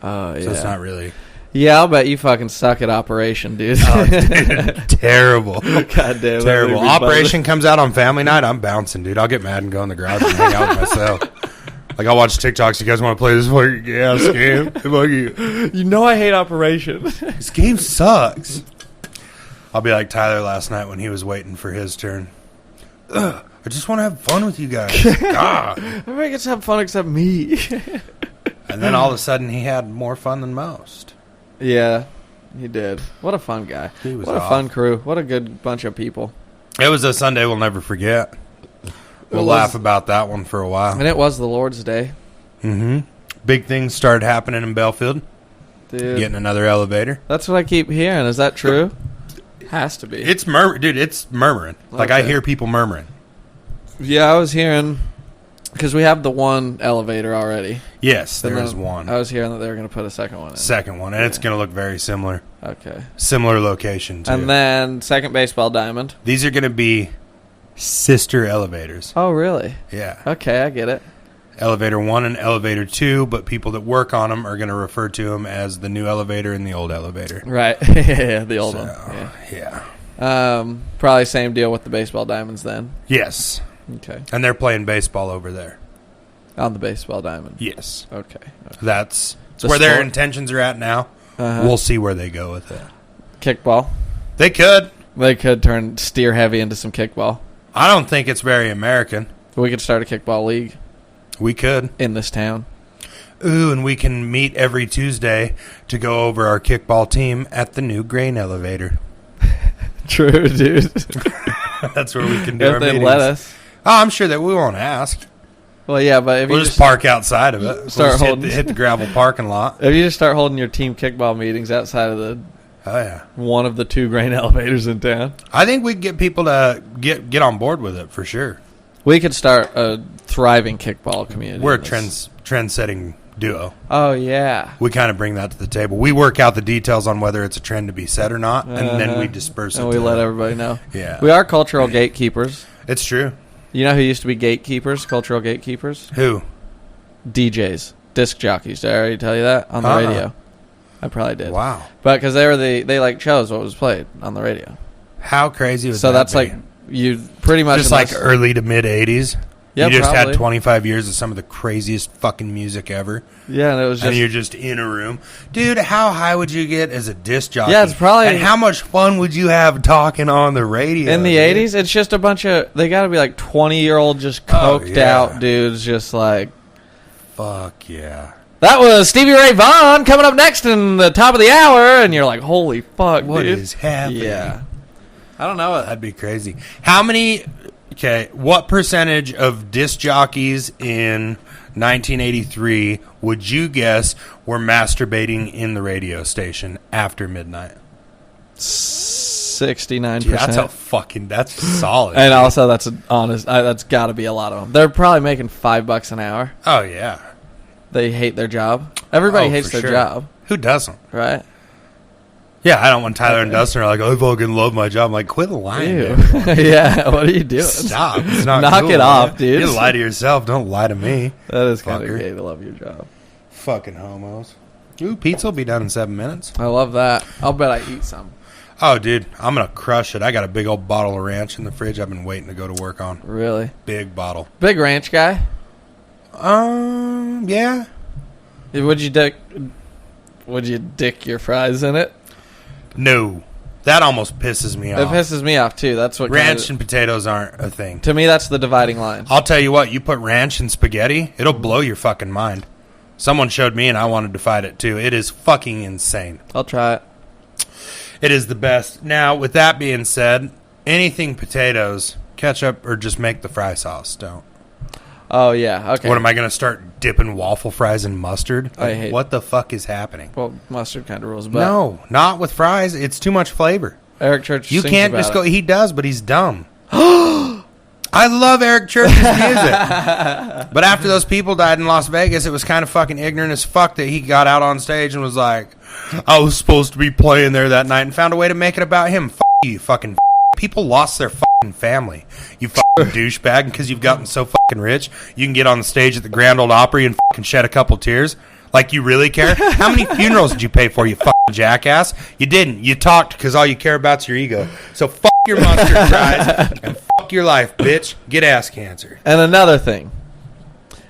Oh, yeah. So it's not really... Yeah, I'll bet you fucking suck at Operation, dude. Oh, dude, terrible. God damn. Terrible. Operation comes out on family night, I'm bouncing, dude. I'll get mad and go in the garage and hang out with myself. Like, I'll watch TikToks. You guys want to play this fucking game? Fuck you. You know I hate Operation. This game sucks. I'll be like Tyler last night when he was waiting for his turn. Ugh, I just want to have fun with you guys. God. Everybody gets to have fun except me. And then all of a sudden, he had more fun than most. Yeah, he did. What a fun guy. He was what a off. fun crew. What a good bunch of people. It was a Sunday we'll never forget. We'll laugh about that one for a while. And it was the Lord's Day. Mm-hmm. Big things started happening in Belfield. Dude. Getting another elevator. That's what I keep hearing. Is that true? Has to be. It's dude, it's murmuring. Like, I hear people murmuring. Yeah, I was hearing... Because we have the one elevator already. Yes, there And is then one. I was hearing that they were going to put a second one in. Second one, and it's going to look very similar. Okay. Similar location, too. And then second baseball diamond. These are going to be sister elevators. Oh, really? Yeah. Okay, I get it. Elevator 1 and Elevator 2, but people that work on them are going to refer to them as the new elevator and the old elevator. Right. Yeah, the old So, one. yeah. Probably same deal with the baseball diamonds then. Yes. Okay. And they're playing baseball over there. On the baseball diamond. Yes. Okay. That's The where their sport? intentions are at now. Uh-huh. We'll see where they go with it. Kickball. They could. They could turn steer heavy into some kickball. I don't think it's very American. We could start a kickball league We could. in this town. Ooh, and we can meet every Tuesday to go over our kickball team at the new grain elevator. True, dude. That's where we can do our If they meetings. let us. Oh, I'm sure that we won't ask. Well, yeah, but if We'll you just park outside of it. start We'll just holding- hit the gravel parking lot. if you just start holding your team kickball meetings outside of the Oh, yeah. one of the two grain elevators in town, I think we can get people to get on board with it for sure. we could start a thriving kickball community. We're a in this. trend-setting duo. Oh, yeah. We kind of bring that to the table. We work out the details on whether it's a trend to be set or not, and then we disperse it. And we to let them. everybody know. Yeah. We are cultural gatekeepers. It's true. You know who used to be gatekeepers, cultural gatekeepers? Who? DJs, disc jockeys. Did I already tell you that on the radio? I probably did. Wow. But because they like chose what was played on the radio. How crazy was that? So that's be? like you pretty much just like early to mid 80s. Yeah, you just probably. had 25 years of some of the craziest fucking music ever. Yeah, and it was just And you're just in a room. Dude, how high would you get as a disc jockey? Yeah, it's probably- And how much fun would you have talking on the radio? in the dude? 80s. It's just a bunch of they got to be like 20-year-old just Oh, coked yeah. out dudes, just like. Fuck yeah. That was Stevie Ray Vaughan coming up next in the top of the hour, and you're like, holy fuck, What dude. is happening? Yeah. I don't know. That'd be crazy. How many... Okay, what percentage of disc jockeys in 1983 would you guess were masturbating in the radio station after midnight? 69%. Dude, that's solid. And dude. also, that's an honest. That's got to be a lot of them. They're probably making $5 an hour. Oh, yeah. They hate their job. Everybody Oh, hates for their sure. job, Who doesn't? right? Yeah, I don't want Tyler and Dustin are like, I fucking love my job. I'm like, quit lying. Ew. dude. Yeah, what are you doing? Stop. It's not Knock cool, it off, man. dude. You lie to yourself. Don't lie to me. That is kind Fucker. of gay to love your job. Fucking homos. Ooh, pizza will be done in 7 minutes. I love that. I'll bet I eat some. Oh, dude, I'm going to crush it. I got a big old bottle of ranch in the fridge I've been waiting to go to work on. Really? Big bottle. Big ranch guy? Yeah. Would you dick your fries in it? No. That almost pisses me It off. pisses me off too. That's what Ranch and potatoes aren't a thing. to me. That's the dividing line. I'll tell you what, you put ranch in spaghetti, it'll blow your fucking mind. Someone showed me and I wanted to fight it too. It is fucking insane. I'll try it. It is the best. Now, with that being said, anything potatoes, ketchup, or just make the fry sauce. Don't. Oh yeah. Okay. What am I going to start dipping waffle fries in mustard? I hate- What the fuck is happening? Well, mustard kind of rules, but No, not with fries. It's too much flavor. Eric Church. You sings can't about just go. it. He does, but he's dumb. I love Eric Church's music. But after those people died in Las Vegas, it was kind of fucking ignorant as fuck that he got out on stage and was like, I was supposed to be playing there that night and found a way to make it about him. F you, fucking people lost their fucking family. You fucking douchebag. Because you've gotten so fucking rich, you can get on the stage at the Grand Ole Opry and fucking shed a couple tears. Like, you really care? How many funerals did you pay for, you fucking jackass? You didn't. You talked because all you care about's your ego. So fuck your mustard fries and fuck your life, bitch. Get ass cancer. And another thing.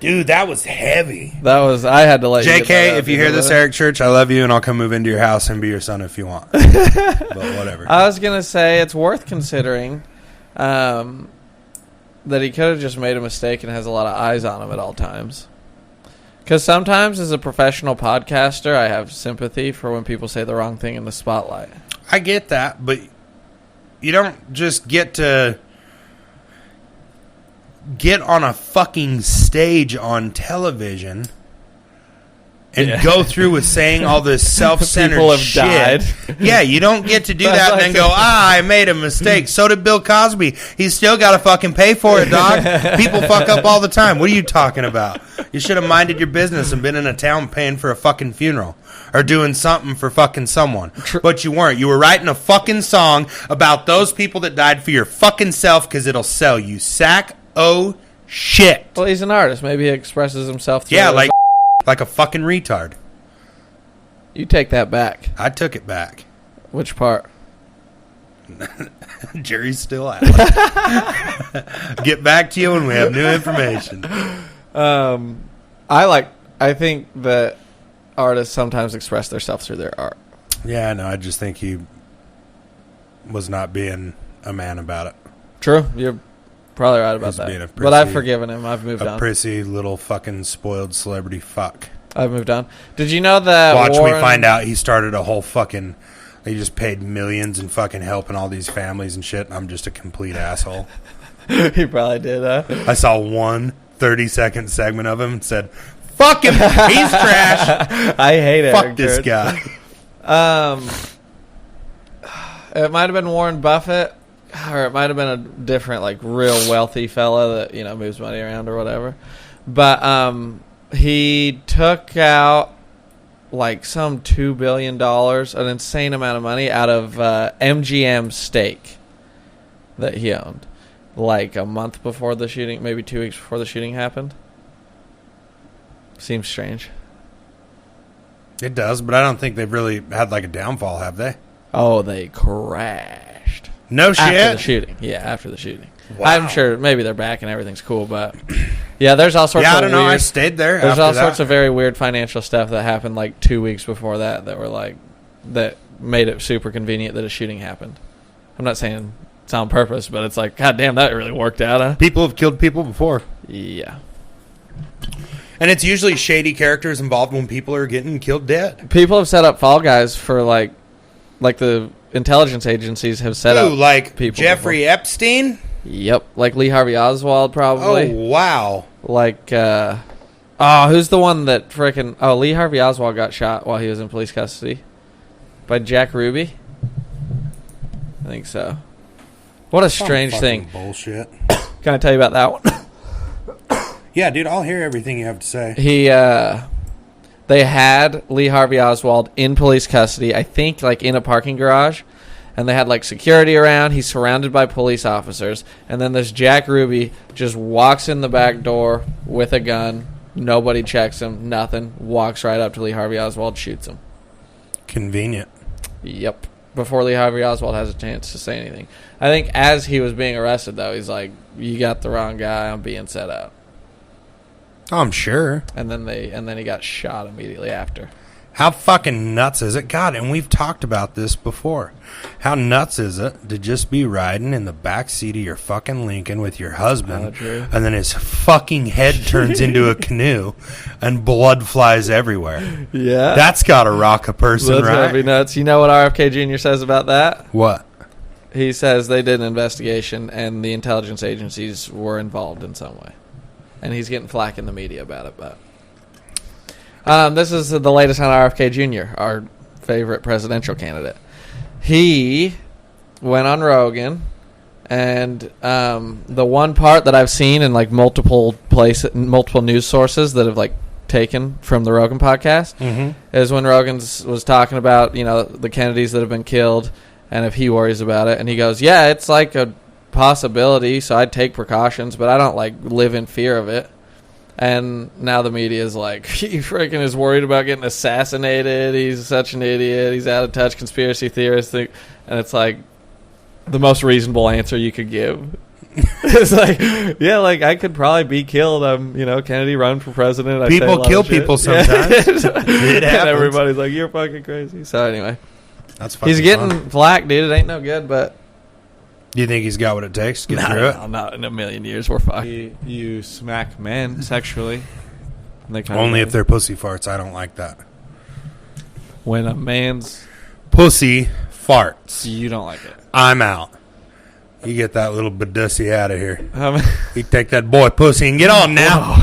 Dude, that was heavy. I had to let you get that JK, out. if you hear this, know that? Eric Church, I love you, and I'll come move into your house and be your son if you want. But whatever. I was going to say it's worth considering that he could have just made a mistake and has a lot of eyes on him at all times. Because sometimes as a professional podcaster, I have sympathy for when people say the wrong thing in the spotlight. I get that, but you don't just get to get on a fucking stage on television and go through with saying all this self-centered People have shit. died. Yeah, you don't get to do That's that and like then go, I made a mistake. So did Bill Cosby. He's still got to fucking pay for it, dog. People fuck up all the time. What are you talking about? You should have minded your business and been in a town paying for a fucking funeral or doing something for fucking someone. But you weren't. You were writing a fucking song about those people that died for your fucking self because it'll sell you. Sack o' shit. Well, he's an artist. Maybe he expresses himself through Yeah, his like a fucking retard. You take that back. I took it back. Which part? Jerry's still at it. Get back to you when we have new information. I think that artists sometimes express themselves through their art. Yeah, no, I just think he was not being a man about it. True. You're probably right about He's being a that. But I've prissy- forgiven him. I've moved A on. prissy little fucking spoiled celebrity fuck. I've moved on. Did you know that Watch Warren, me find out he started a whole fucking... He just paid millions and fucking helping all these families and shit, and I'm just a complete asshole. He probably did, huh? I saw one 30-second segment of him and said, fuck him, he's trash. I hate it. Fuck this guy. It might have been Warren Buffett, or it might have been a different, like, real wealthy fella that, you know, moves money around or whatever. But he took out, like, some $2 billion, an insane amount of money, out of MGM's stake that he owned. Like, a month before the shooting, maybe 2 weeks before the shooting happened. Seems strange. It does, but I don't think they've really had like a downfall, have they? Oh, they crashed. No shit. After the shooting. Yeah, after the shooting. Wow. I'm sure maybe they're back and everything's cool, but yeah, there's all sorts Yeah, of I don't know. I weird, stayed there. there's after all that. sorts of very weird financial stuff that happened like 2 weeks before that were like, that made it super convenient that a shooting happened. I'm not saying it's on purpose, but it's like, God damn, that really worked out, huh? People have killed people before. Yeah. And it's usually shady characters involved when people are getting killed dead. People have set up fall guys for like the intelligence agencies have set Ooh, up like people Jeffrey Epstein? Yep, like Lee Harvey Oswald probably. Oh, wow. Like, who's the one that frickin'... Oh, Lee Harvey Oswald got shot while he was in police custody. By Jack Ruby? I think so. What a strange Fucking thing. Bullshit. Can I tell you about that one? Yeah, dude, I'll hear everything you have to say. They had Lee Harvey Oswald in police custody, I think, like, in a parking garage. And they had, like, security around. He's surrounded by police officers. And then this Jack Ruby just walks in the back door with a gun. Nobody checks him. Nothing. Walks right up to Lee Harvey Oswald, shoots him. Convenient. Yep. Before Lee Harvey Oswald has a chance to say anything. I think as he was being arrested, though, he's like, you got the wrong guy. I'm being set up. I'm sure. And then he got shot immediately after. How fucking nuts is it? God, and we've talked about this before. How nuts is it to just be riding in the back seat of your fucking Lincoln with your husband, and then his fucking head turns into a canoe, and blood flies everywhere? Yeah. That's got to rock a person, That's right? gotta be nuts. You know what RFK Jr. says about that? What? He says they did an investigation and the intelligence agencies were involved in some way. And he's getting flack in the media about it, but... this is the latest on RFK Jr., our favorite presidential candidate. He went on Rogan, and the one part that I've seen in like multiple news sources that have like taken from the Rogan podcast is when Rogan was talking about, you know, the Kennedys that have been killed and if he worries about it. And he goes, yeah, it's like a possibility, so I'd take precautions, but I don't like live in fear of it. And now the media is like, he freaking is worried about getting assassinated. He's such an idiot. He's out of touch, conspiracy theorist. And it's like the most reasonable answer you could give. It's like, yeah, like I could probably be killed. I'm, you know, Kennedy run for president. People kill people sometimes. It And happens. everybody's like, you're fucking crazy. So anyway, That's fucking he's getting fun. flack, dude. It ain't no good, but Do you think he's got what it takes to get through it? no, not in a million years. We're fucked. You smack men sexually. And they Only if they're pussy farts. I don't like that. When a man's... Pussy farts. You don't like it. I'm out. You get that little badussy out of here. Um, You take that boy pussy and get on now.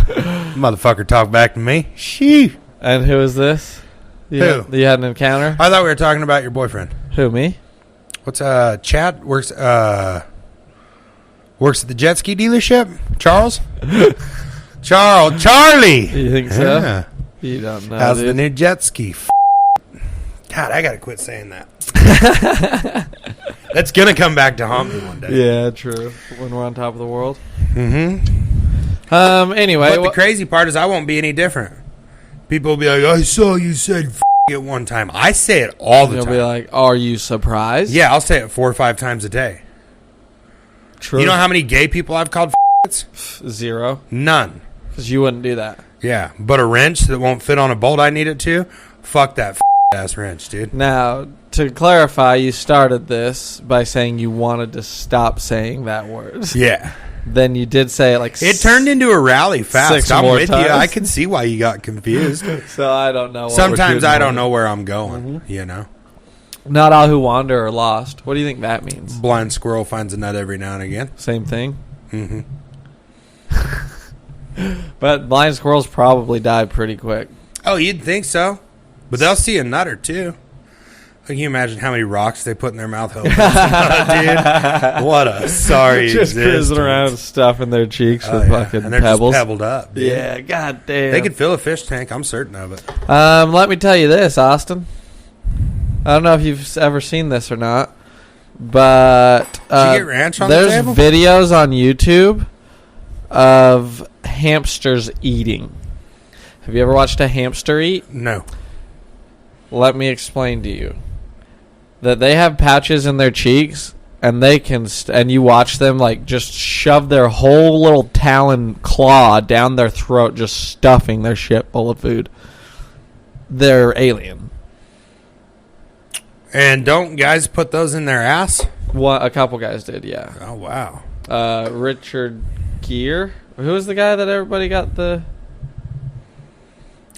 Motherfucker talk back to me. Shee. and who is this? You Who? You had an encounter? I thought we were talking about your boyfriend. Who, me? What's Chad works at the jet ski dealership? Charles? Charlie. You think so? Yeah. You don't know, How's the dude. new jet ski? God, I gotta quit saying that. That's gonna come back to haunt me one day. Yeah, true. When we're on top of the world. Mm-hmm. Anyway. But the crazy part is I won't be any different. People will be like, I saw you said it one time. I say it all the You'll time. be like, are you surprised? Yeah, I'll say it 4 or 5 times a day. True. You know how many gay people I've called f***its? 0. None. Because you wouldn't do that. Yeah, but a wrench that won't fit on a bolt I need it to? Fuck that ass wrench, dude. Now, to clarify, you started this by saying you wanted to stop saying that word. Yeah. Then you did say it like... It turned into a rally fast. 6 I'm more with times. you. I can see why you got confused. So I don't know. What Sometimes we're I shooting don't for. know where I'm going, you know? Not all who wander are lost. What do you think that means? Blind squirrel finds a nut every now and again. Same thing. Mm-hmm. But blind squirrels probably die pretty quick. Oh, you'd think so. But they'll see a nut or two. Can you imagine how many rocks they put in their mouth? Dude, what a sorry Just cruising existence. around stuffing their cheeks Oh, with yeah. fucking And they're pebbles. just pebbled up, dude. Yeah, goddamn. They could fill a fish tank. I'm certain of it. Let me tell you this, Austin. I don't know if you've ever seen this or not, but Did you get ranch on the there's table? videos on YouTube of hamsters eating. Have you ever watched a hamster eat? No. Let me explain to you that they have pouches in their cheeks, and they can and you watch them like just shove their whole little talon claw down their throat, just stuffing their shit full of food. They're alien. And don't guys put those in their ass? A couple guys did, yeah. Oh, wow. Richard Gere, who was the guy that everybody got the?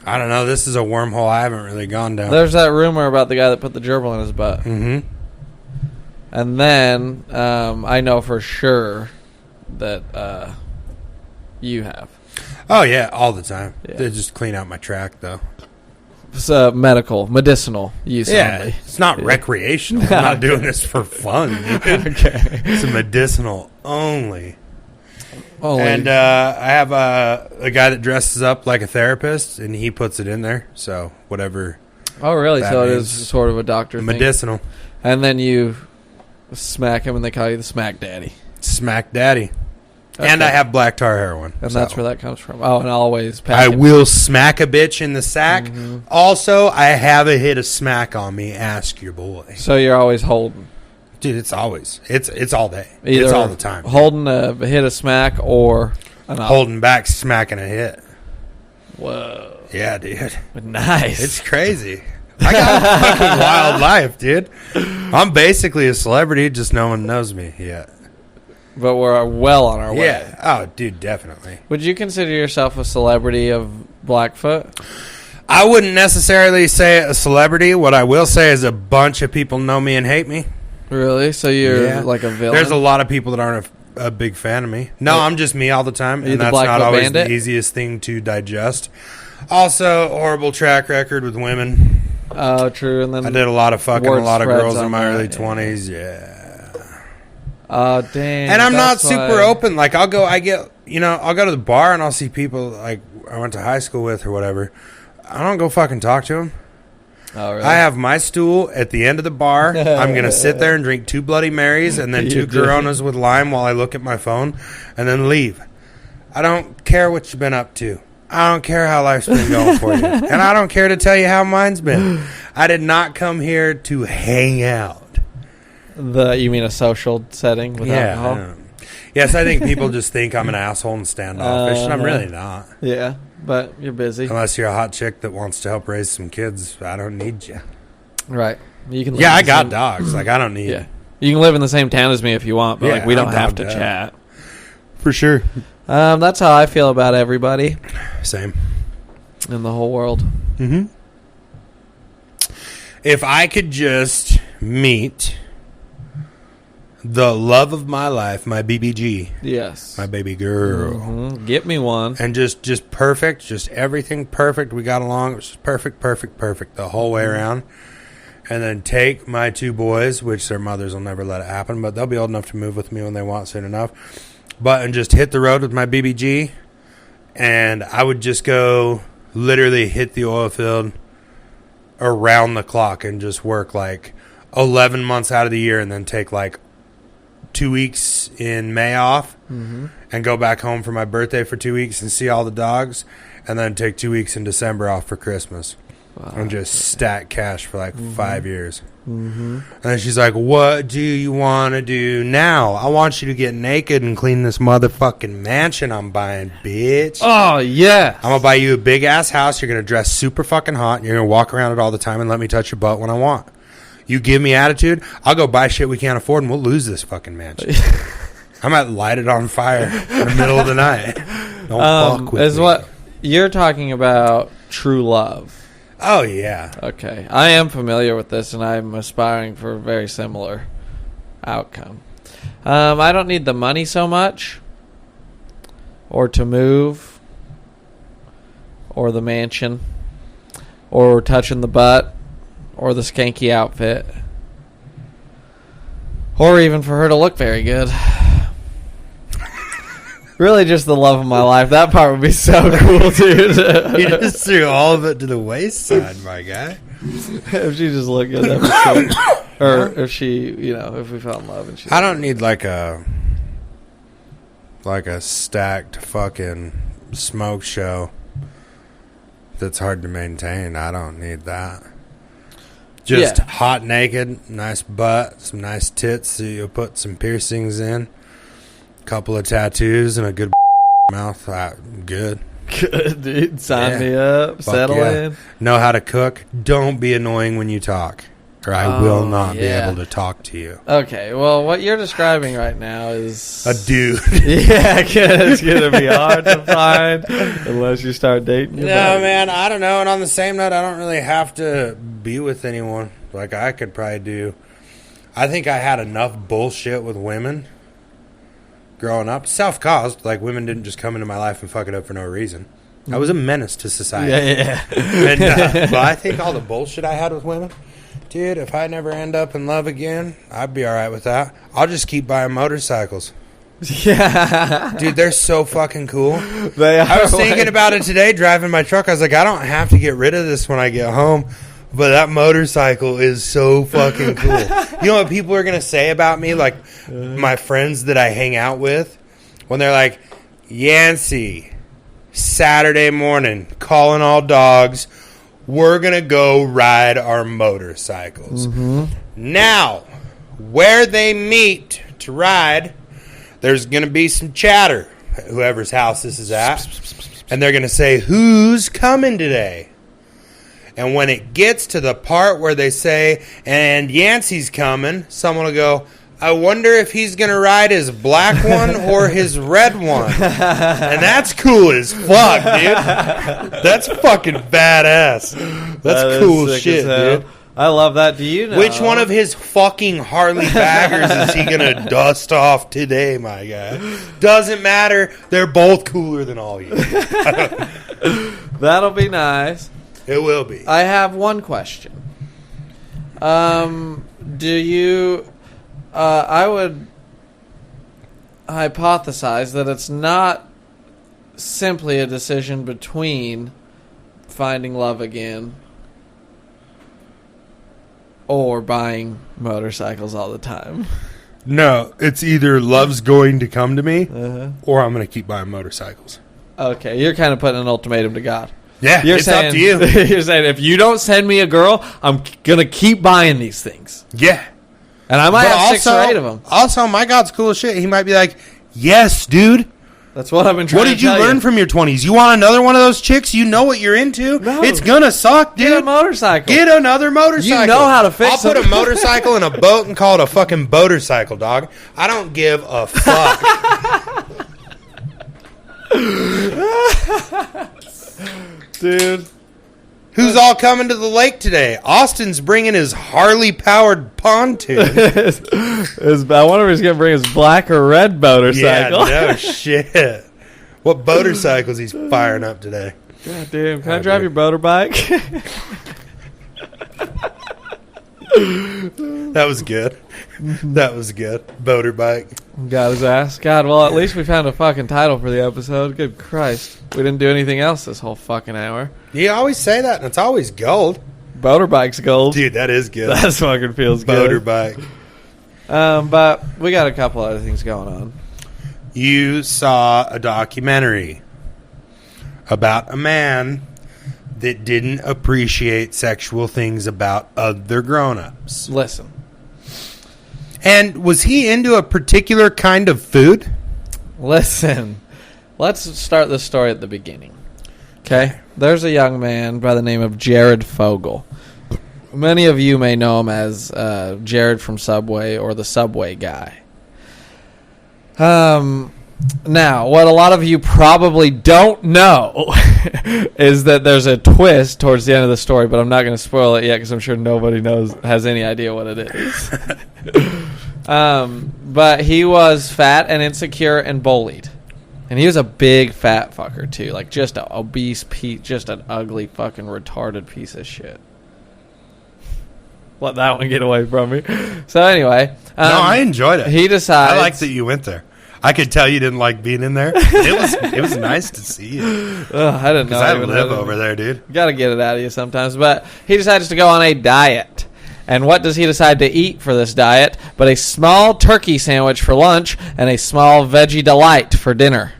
I don't know. This is a wormhole I haven't really gone down. There's that rumor about the guy that put the gerbil in his butt. Mm-hmm. And then I know for sure that you have. Oh, yeah, all the time. Yeah. They just clean out my track, though. It's medicinal use Yeah, only. it's not recreational. I'm not doing this for fun. Dude. Okay. It's a medicinal only. Only. And I have a guy that dresses up like a therapist, and he puts it in there. So whatever. Oh, really? that So it means. is sort of a doctor thing. Medicinal. And then you smack him, and they call you the smack daddy. Smack daddy. Okay. And I have black tar heroin. And so. that's where that comes from. Oh, and always I pack him. will smack a bitch in the sack. Mm-hmm. Also, I have a hit of smack on me. Ask your boy. So you're always holding. Dude, it's always. It's all day. Either It's all the time. Holding a hit of smack or an Holding back, smacking a hit. Whoa. Yeah, dude. Nice. It's crazy. I got a fucking wild life, dude. I'm basically a celebrity, just no one knows me yet. But we're well on our way. Yeah. Oh, dude, definitely. Would you consider yourself a celebrity of Blackfoot? I wouldn't necessarily say a celebrity. What I will say is a bunch of people know me and hate me. Really? So you're like a villain? There's a lot of people that aren't a big fan of me. No, I'm just me all the time, and that's not always the easiest thing to digest. Also, horrible track record with women. Oh, true. And then I did a lot of fucking a lot of girls in my early 20s. Yeah. Oh, damn. And I'm not super open. Like, I'll go to the bar and I'll see people like I went to high school with or whatever. I don't go fucking talk to them. Oh, really? I have my stool at the end of the bar. I'm going to sit there and drink 2 Bloody Marys and then 2 Coronas with lime while I look at my phone and then leave. I don't care what you've been up to. I don't care how life's been going for you. And I don't care to tell you how mine's been. I did not come here to hang out. You mean a social setting with alcohol? Yes, I think people just think I'm an asshole and standoffish, and I'm really not. Yeah, but you're busy. Unless you're a hot chick that wants to help raise some kids, I don't need you. Right. You can. Yeah, I got dogs. Like, I don't need. Yeah, you can live in the same town as me if you want, but like we don't have to chat. For sure. That's how I feel about everybody. Same. In the whole world. Mm-hmm. If I could just meet the love of my life, my BBG. Yes. My baby girl. Mm-hmm. Get me one. And just perfect. Just everything perfect. We got along. It was just perfect the whole way around. And then take my 2 boys, which their mothers will never let it happen, but they'll be old enough to move with me when they want soon enough. And just hit the road with my BBG. And I would just go literally hit the oil field around the clock and just work like 11 months out of the year and then take like 2 weeks in May off and go back home for my birthday for 2 weeks and see all the dogs, and then take 2 weeks in December off for Christmas. Wow. And just stack cash for like 5 years. And then she's like, what do you want to do now? I want you to get naked and clean this motherfucking mansion I'm buying, bitch. Oh, yeah. I'm going to buy you a big ass house. You're going to dress super fucking hot, and you're going to walk around it all the time and let me touch your butt when I want. You give me attitude, I'll go buy shit we can't afford, and we'll lose this fucking mansion. I might light it on fire in the middle of the night. Don't fuck with me. What you're talking about, true love. Oh, yeah. Okay. I am familiar with this, and I'm aspiring for a very similar outcome. I don't need the money so much, or to move, or the mansion, or touching the butt, or the skanky outfit, or even for her to look very good. Really just the love of my life. That part would be so cool, dude. You just threw all of it to the wayside, my guy. If she just looked good, that'd be cool. Or if she, if we fell in love and she... I don't need like a stacked fucking smoke show that's hard to maintain. I don't need that. Just hot naked, nice butt, some nice tits so you'll put some piercings in, a couple of tattoos, and a good mouth. Good. Good, dude. Sign me up. Settle in. Know how to cook. Don't be annoying when you talk, or I will not be able to talk to you. Okay, well, what you're describing right now is... a dude. Yeah, it's going to be hard to find unless you start dating your buddy. Man, I don't know. And on the same note, I don't really have to be with anyone. Like, I could probably do... I think I had enough bullshit with women growing up. Self-caused. Like, women didn't just come into my life and fuck it up for no reason. I was a menace to society. Yeah. And, but I think all the bullshit I had with women... Dude, if I never end up in love again, I'd be all right with that. I'll just keep buying motorcycles. Yeah. Dude, they're so fucking cool. I was thinking about it today, driving my truck. I was like, I don't have to get rid of this when I get home, but that motorcycle is so fucking cool. You know what people are going to say about me? Like, my friends that I hang out with, when they're like, Yancey, Saturday morning, calling all dogs, we're going to go ride our motorcycles. Now, where they meet to ride, there's going to be some chatter, whoever's house this is at. and they're going to say, who's coming today? And when it gets to the part where they say, and Yancey's coming, someone will go, I wonder if he's going to ride his black one or his red one. And that's cool as fuck, dude. That's fucking badass. That's cool shit, dude. I love that. Do you know? Which one of his fucking Harley baggers is he going to dust off today, my guy? Doesn't matter. They're both cooler than all you. That'll be nice. It will be. I have one question. Do you... I would hypothesize that it's not simply a decision between finding love again or buying motorcycles all the time. No, it's either love's going to come to me or I'm going to keep buying motorcycles. Okay, you're kind of putting an ultimatum to God. Yeah, You're it's saying, up to you. You're saying, if you don't send me a girl, I'm going to keep buying these things. Yeah. And I might have 6 or 8 of them. Also, my God's cool as shit. He might be like, yes, dude. That's what I've been trying What to did you tell learn from your 20s? You want another one of those chicks? You know what you're into? No. It's going to suck, dude. Get a motorcycle. Get another motorcycle. You know how to fix I'll them. put a motorcycle in a boat and call it a fucking boatorcycle, dog. I don't give a fuck. Dude. Who's all coming to the lake today? Austin's bringing his Harley-powered pontoon. I wonder if he's going to bring his black or red motorcycle. Yeah, no shit. What motorcycles he's firing up today? God damn. Can I drive your motorbike? That was good. That was good. Boater bike. Got his ass. God, well, at least we found a fucking title for the episode. Good Christ. We didn't do anything else this whole fucking hour. You always say that, and it's always gold. Motorbike's gold. Dude, that is good. That fucking feels Boater good. bike. But we got a couple other things going on. You saw a documentary about a man that didn't appreciate sexual things about other grown-ups. Listen. And was he into a particular kind of food? Listen. Let's start this story at the beginning. Okay? There's a young man by the name of Jared Fogle. Many of you may know him as Jared from Subway or the Subway guy. Now, what a lot of you probably don't know is that there's a twist towards the end of the story, but I'm not going to spoil it yet because I'm sure nobody has any idea what it is. But he was fat and insecure and bullied. And he was a big fat fucker, too. Like, just an obese just an ugly fucking retarded piece of shit. Let that one get away from me. So, anyway. No, I enjoyed it. He decides. I like that you went there. I could tell you didn't like being in there. It was nice to see you. I didn't know. Because I live over there, dude. Got to get it out of you sometimes. But he decides to go on a diet. And what does he decide to eat for this diet? But a small turkey sandwich for lunch and a small veggie delight for dinner.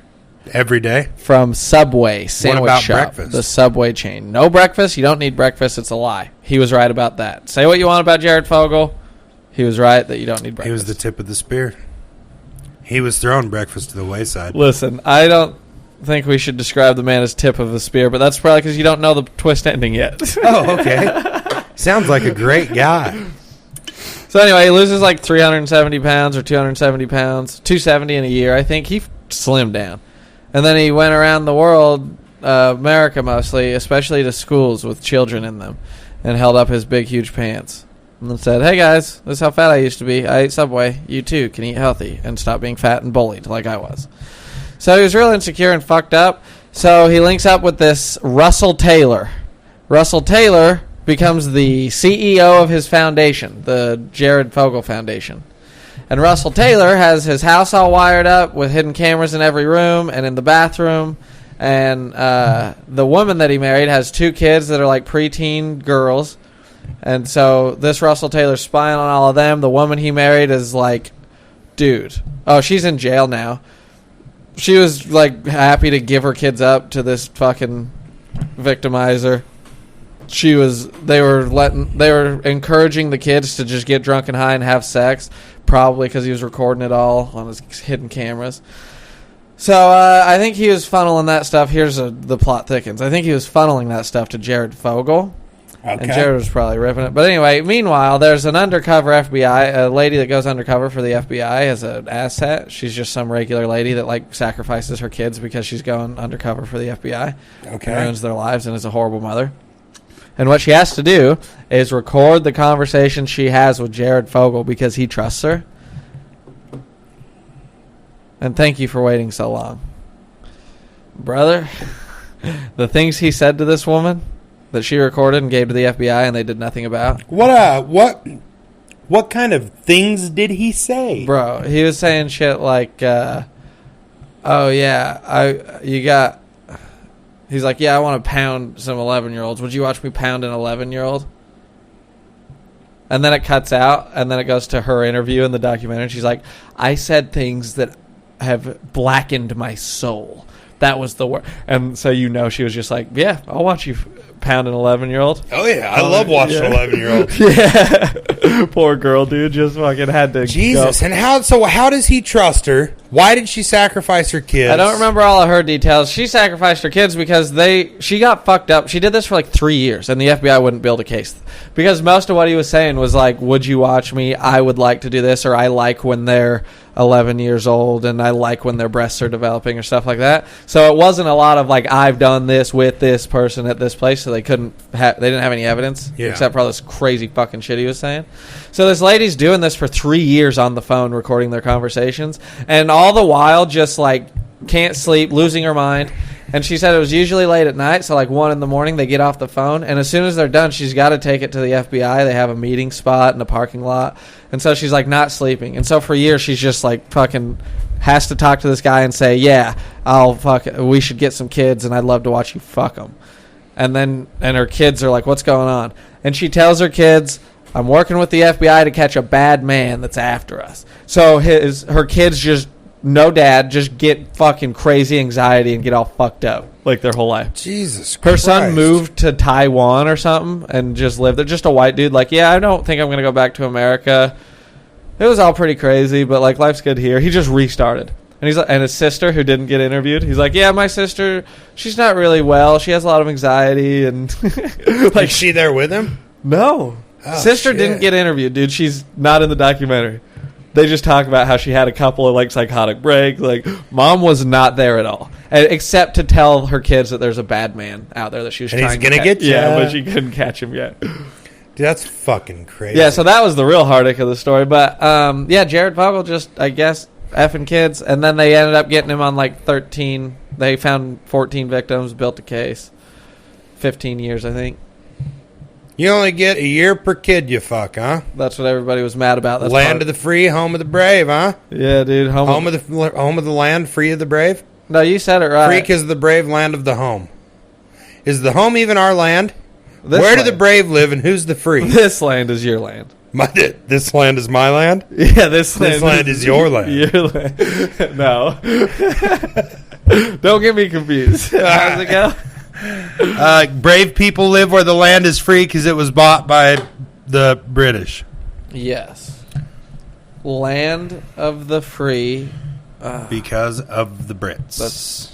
Every day? From Subway Sandwich What about Shop. breakfast? The Subway chain. No breakfast. You don't need breakfast. It's a lie. He was right about that. Say what you want about Jared Fogle. He was right that you don't need breakfast. He was the tip of the spear. He was throwing breakfast to the wayside. Listen, I don't think we should describe the man as tip of the spear, but that's probably because you don't know the twist ending yet. Oh, okay. Sounds like a great guy. So anyway, he loses like 370 pounds or 270 pounds, 270 in a year. I think he slimmed down. And then he went around the world, America mostly, especially to schools with children in them, and held up his big, huge pants. And then said, hey guys, this is how fat I used to be. I ate Subway. You too can eat healthy and stop being fat and bullied like I was. So he was real insecure and fucked up. So he links up with this Russell Taylor. Russell Taylor becomes the CEO of his foundation, the Jared Fogle Foundation. And Russell Taylor has his house all wired up with hidden cameras in every room and in the bathroom. And the woman that he married has 2 kids that are like preteen girls. And so this Russell Taylor's spying on all of them. The woman he married is like, dude. Oh, she's in jail now. She was like happy to give her kids up to this fucking victimizer. They were encouraging the kids to just get drunk and high and have sex, probably because he was recording it all on his hidden cameras. So I think he was funneling that stuff. Here's the plot thickens. I think he was funneling that stuff to Jared Fogle. Okay. And Jared was probably ripping it. But anyway, meanwhile, there's an undercover FBI, a lady that goes undercover for the FBI as an asset. She's just some regular lady that, like, sacrifices her kids because she's going undercover for the FBI. Okay. And ruins their lives and is a horrible mother. And what she has to do is record the conversation she has with Jared Fogle because he trusts her. And thank you for waiting so long. Brother, the things he said to this woman that she recorded and gave to the FBI and they did nothing about. What kind of things did he say? Bro, he was saying shit like, oh yeah, he's like, yeah, I want to pound some 11-year-olds. Would you watch me pound an 11-year-old? And then it cuts out, and then it goes to her interview in the documentary. She's like, I said things that have blackened my soul. That was the word. And so she was just like, yeah, I'll watch you pound an 11-year-old. Oh, yeah. I love watching 11-year-olds. Yeah. Poor girl, dude. Just fucking had to Jesus. go. And how does he trust her? Why did she sacrifice her kids? I don't remember all of her details. She sacrificed her kids because she got fucked up. She did this for like 3 years, and the FBI wouldn't build a case. Because most of what he was saying was like, would you watch me? I would like to do this, or I like when they're 11 years old, and I like when their breasts are developing, or stuff like that. So it wasn't a lot of like, I've done this with this person at this place, so they didn't have any evidence, except for all this crazy fucking shit he was saying. So this lady's doing this for 3 years on the phone, recording their conversations, and all the while just like can't sleep, losing her mind. And she said it was usually late at night, so like 1 a.m, they get off the phone, and as soon as they're done, she's got to take it to the FBI. They have a meeting spot in a parking lot, and so she's like not sleeping. And so for years, she's just like fucking has to talk to this guy and say, yeah, we should get some kids, and I'd love to watch you fuck them. And her kids are like, what's going on? And she tells her kids, I'm working with the FBI to catch a bad man that's after us. So her kids just, no dad, just get fucking crazy anxiety and get all fucked up like their whole life. Jesus Christ. Her son moved to Taiwan or something and just lived there. Just a white dude like, yeah, I don't think I'm going to go back to America. It was all pretty crazy, but like life's good here. He just restarted. And he's like, and his sister who didn't get interviewed, he's like, yeah, my sister, she's not really well. She has a lot of anxiety. And like, is she there with him? No. Oh, sister shit. didn't get interviewed, dude. She's not in the documentary. They just talk about how she had a couple of like psychotic breaks. Like, mom was not there at all, except to tell her kids that there's a bad man out there that she was trying to catch. Get you. Yeah, but she couldn't catch him yet. Dude, that's fucking crazy. Yeah, so that was the real heartache of the story. But yeah, Jared Fogle just, I guess, effing kids, and then they ended up getting him on like 13. They found 14 victims, built a case. 15 years, I think. You only get a year per kid you fuck, huh? That's what everybody was mad about. That's land of the free, home of the brave, huh? Yeah, dude. Home of the land, free of the brave? No, you said it right. Free because of the brave, land of the home. Is the home even our land? This Where land. do the brave live and who's the free? This land is your land. This land is my land? Yeah, this land is your land. Your land. No. Don't get me confused. How's it go? Brave people live where the land is free because it was bought by the British. Yes. Land of the free. Because of the Brits.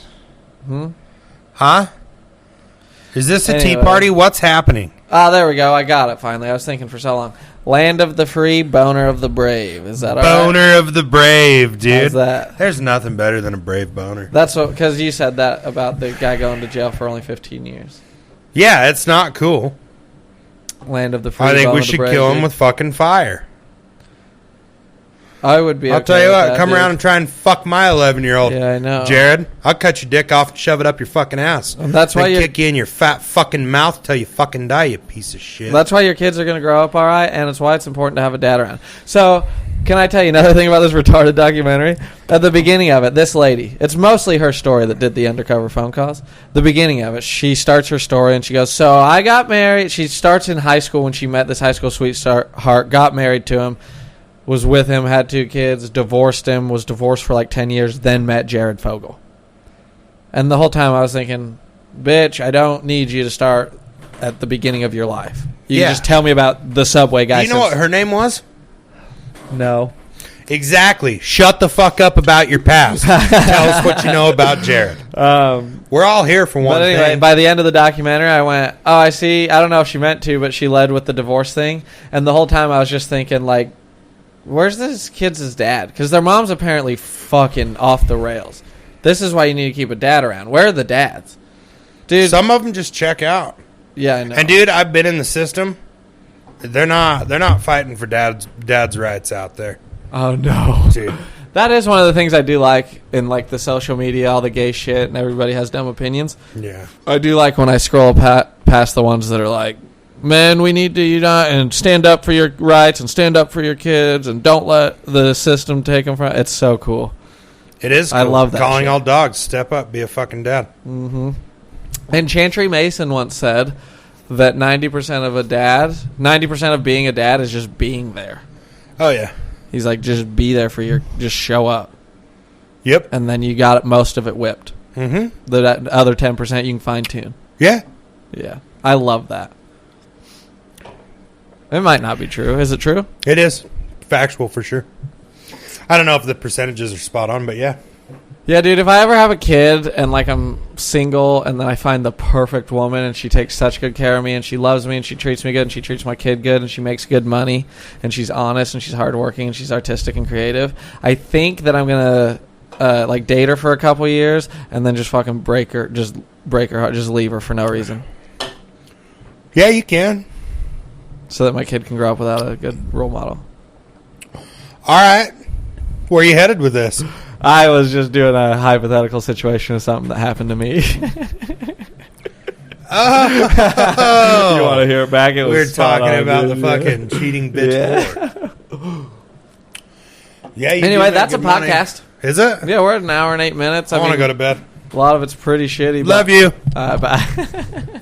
Hmm? Huh? Is this a tea Anyway. party? What's happening? There we go. I got it finally. I was thinking for so long. Land of the free, boner of the brave. Is that all right? Boner of the brave, dude. How's that? There's nothing better than a brave boner. That's what, because you said that about the guy going to jail for only 15 years. Yeah, it's not cool. Land of the free. I think bone we of the should brave, kill him dude. with fucking fire. I would be. I'll okay tell you with what, that, come dude. around and try and fuck my 11-year-old. Yeah, I know. Jared, I'll cut your dick off and shove it up your fucking ass. And that's why Then you're- kick you in your fat fucking mouth till you fucking die, you piece of shit. That's why your kids are going to grow up all right, and it's why it's important to have a dad around. So, can I tell you another thing about this retarded documentary? At the beginning of it, this lady, it's mostly her story that did the undercover phone calls. The beginning of it, she starts her story, and she goes, so I got married. She starts in high school when she met this high school sweetheart, got married to him, was with him, had 2 kids, divorced him, was divorced for like 10 years, then met Jared Fogle. And the whole time I was thinking, bitch, I don't need you to start at the beginning of your life. You Yeah. can just tell me about the subway guy. you know what her name was? No. Exactly. Shut the fuck up about your past. Tell us what you know about Jared. We're all here for one But anyway, thing. by the end of the documentary, I went, oh, I see. I don't know if she meant to, but she led with the divorce thing. And the whole time I was just thinking, like, where's this kid's dad? Because their mom's apparently fucking off the rails. This is why you need to keep a dad around. Where are the dads? Dude. Some of them just check out. Yeah, I know. And, dude, I've been in the system. They're not fighting for dad's rights out there. Oh, no. Dude. That is one of the things I do like in, like, the social media, all the gay shit, and everybody has dumb opinions. Yeah. I do like when I scroll past the ones that are like, man, we need to unite and stand up for your rights and stand up for your kids and don't let the system take them from. It's so cool. It is cool. I love that Calling shit. all dogs, step up, be a fucking dad. Mm-hmm. And Chantry Mason once said that 90% of being a dad is just being there. Oh, yeah. He's like, just be there for just show up. Yep. And then you got most of it whipped. Mm-hmm. The other 10% you can fine tune. Yeah. Yeah. I love that. It might not be true. Is it true? It is. Factual for sure. I don't know if the percentages are spot on, but yeah. Yeah, dude, if I ever have a kid and, like, I'm single and then I find the perfect woman and she takes such good care of me and she loves me and she treats me good and she treats my kid good and she makes good money and she's honest and she's hardworking and she's artistic and creative, I think that I'm going to, like, date her for a couple years and then just fucking break her heart, just leave her for no reason. Yeah, you can. So that my kid can grow up without a good role model. All right. Where are you headed with this? I was just doing a hypothetical situation of something that happened to me. Oh. You want to hear it back? It was We're spot talking on, about dude. the fucking cheating bitch Yeah. whore. Yeah. You Anyway, do make that's a good money. podcast. Is it? Yeah, we're at an hour and 8 minutes. I want to mean, go to bed. A lot of it's pretty shitty. Love but, you. Bye.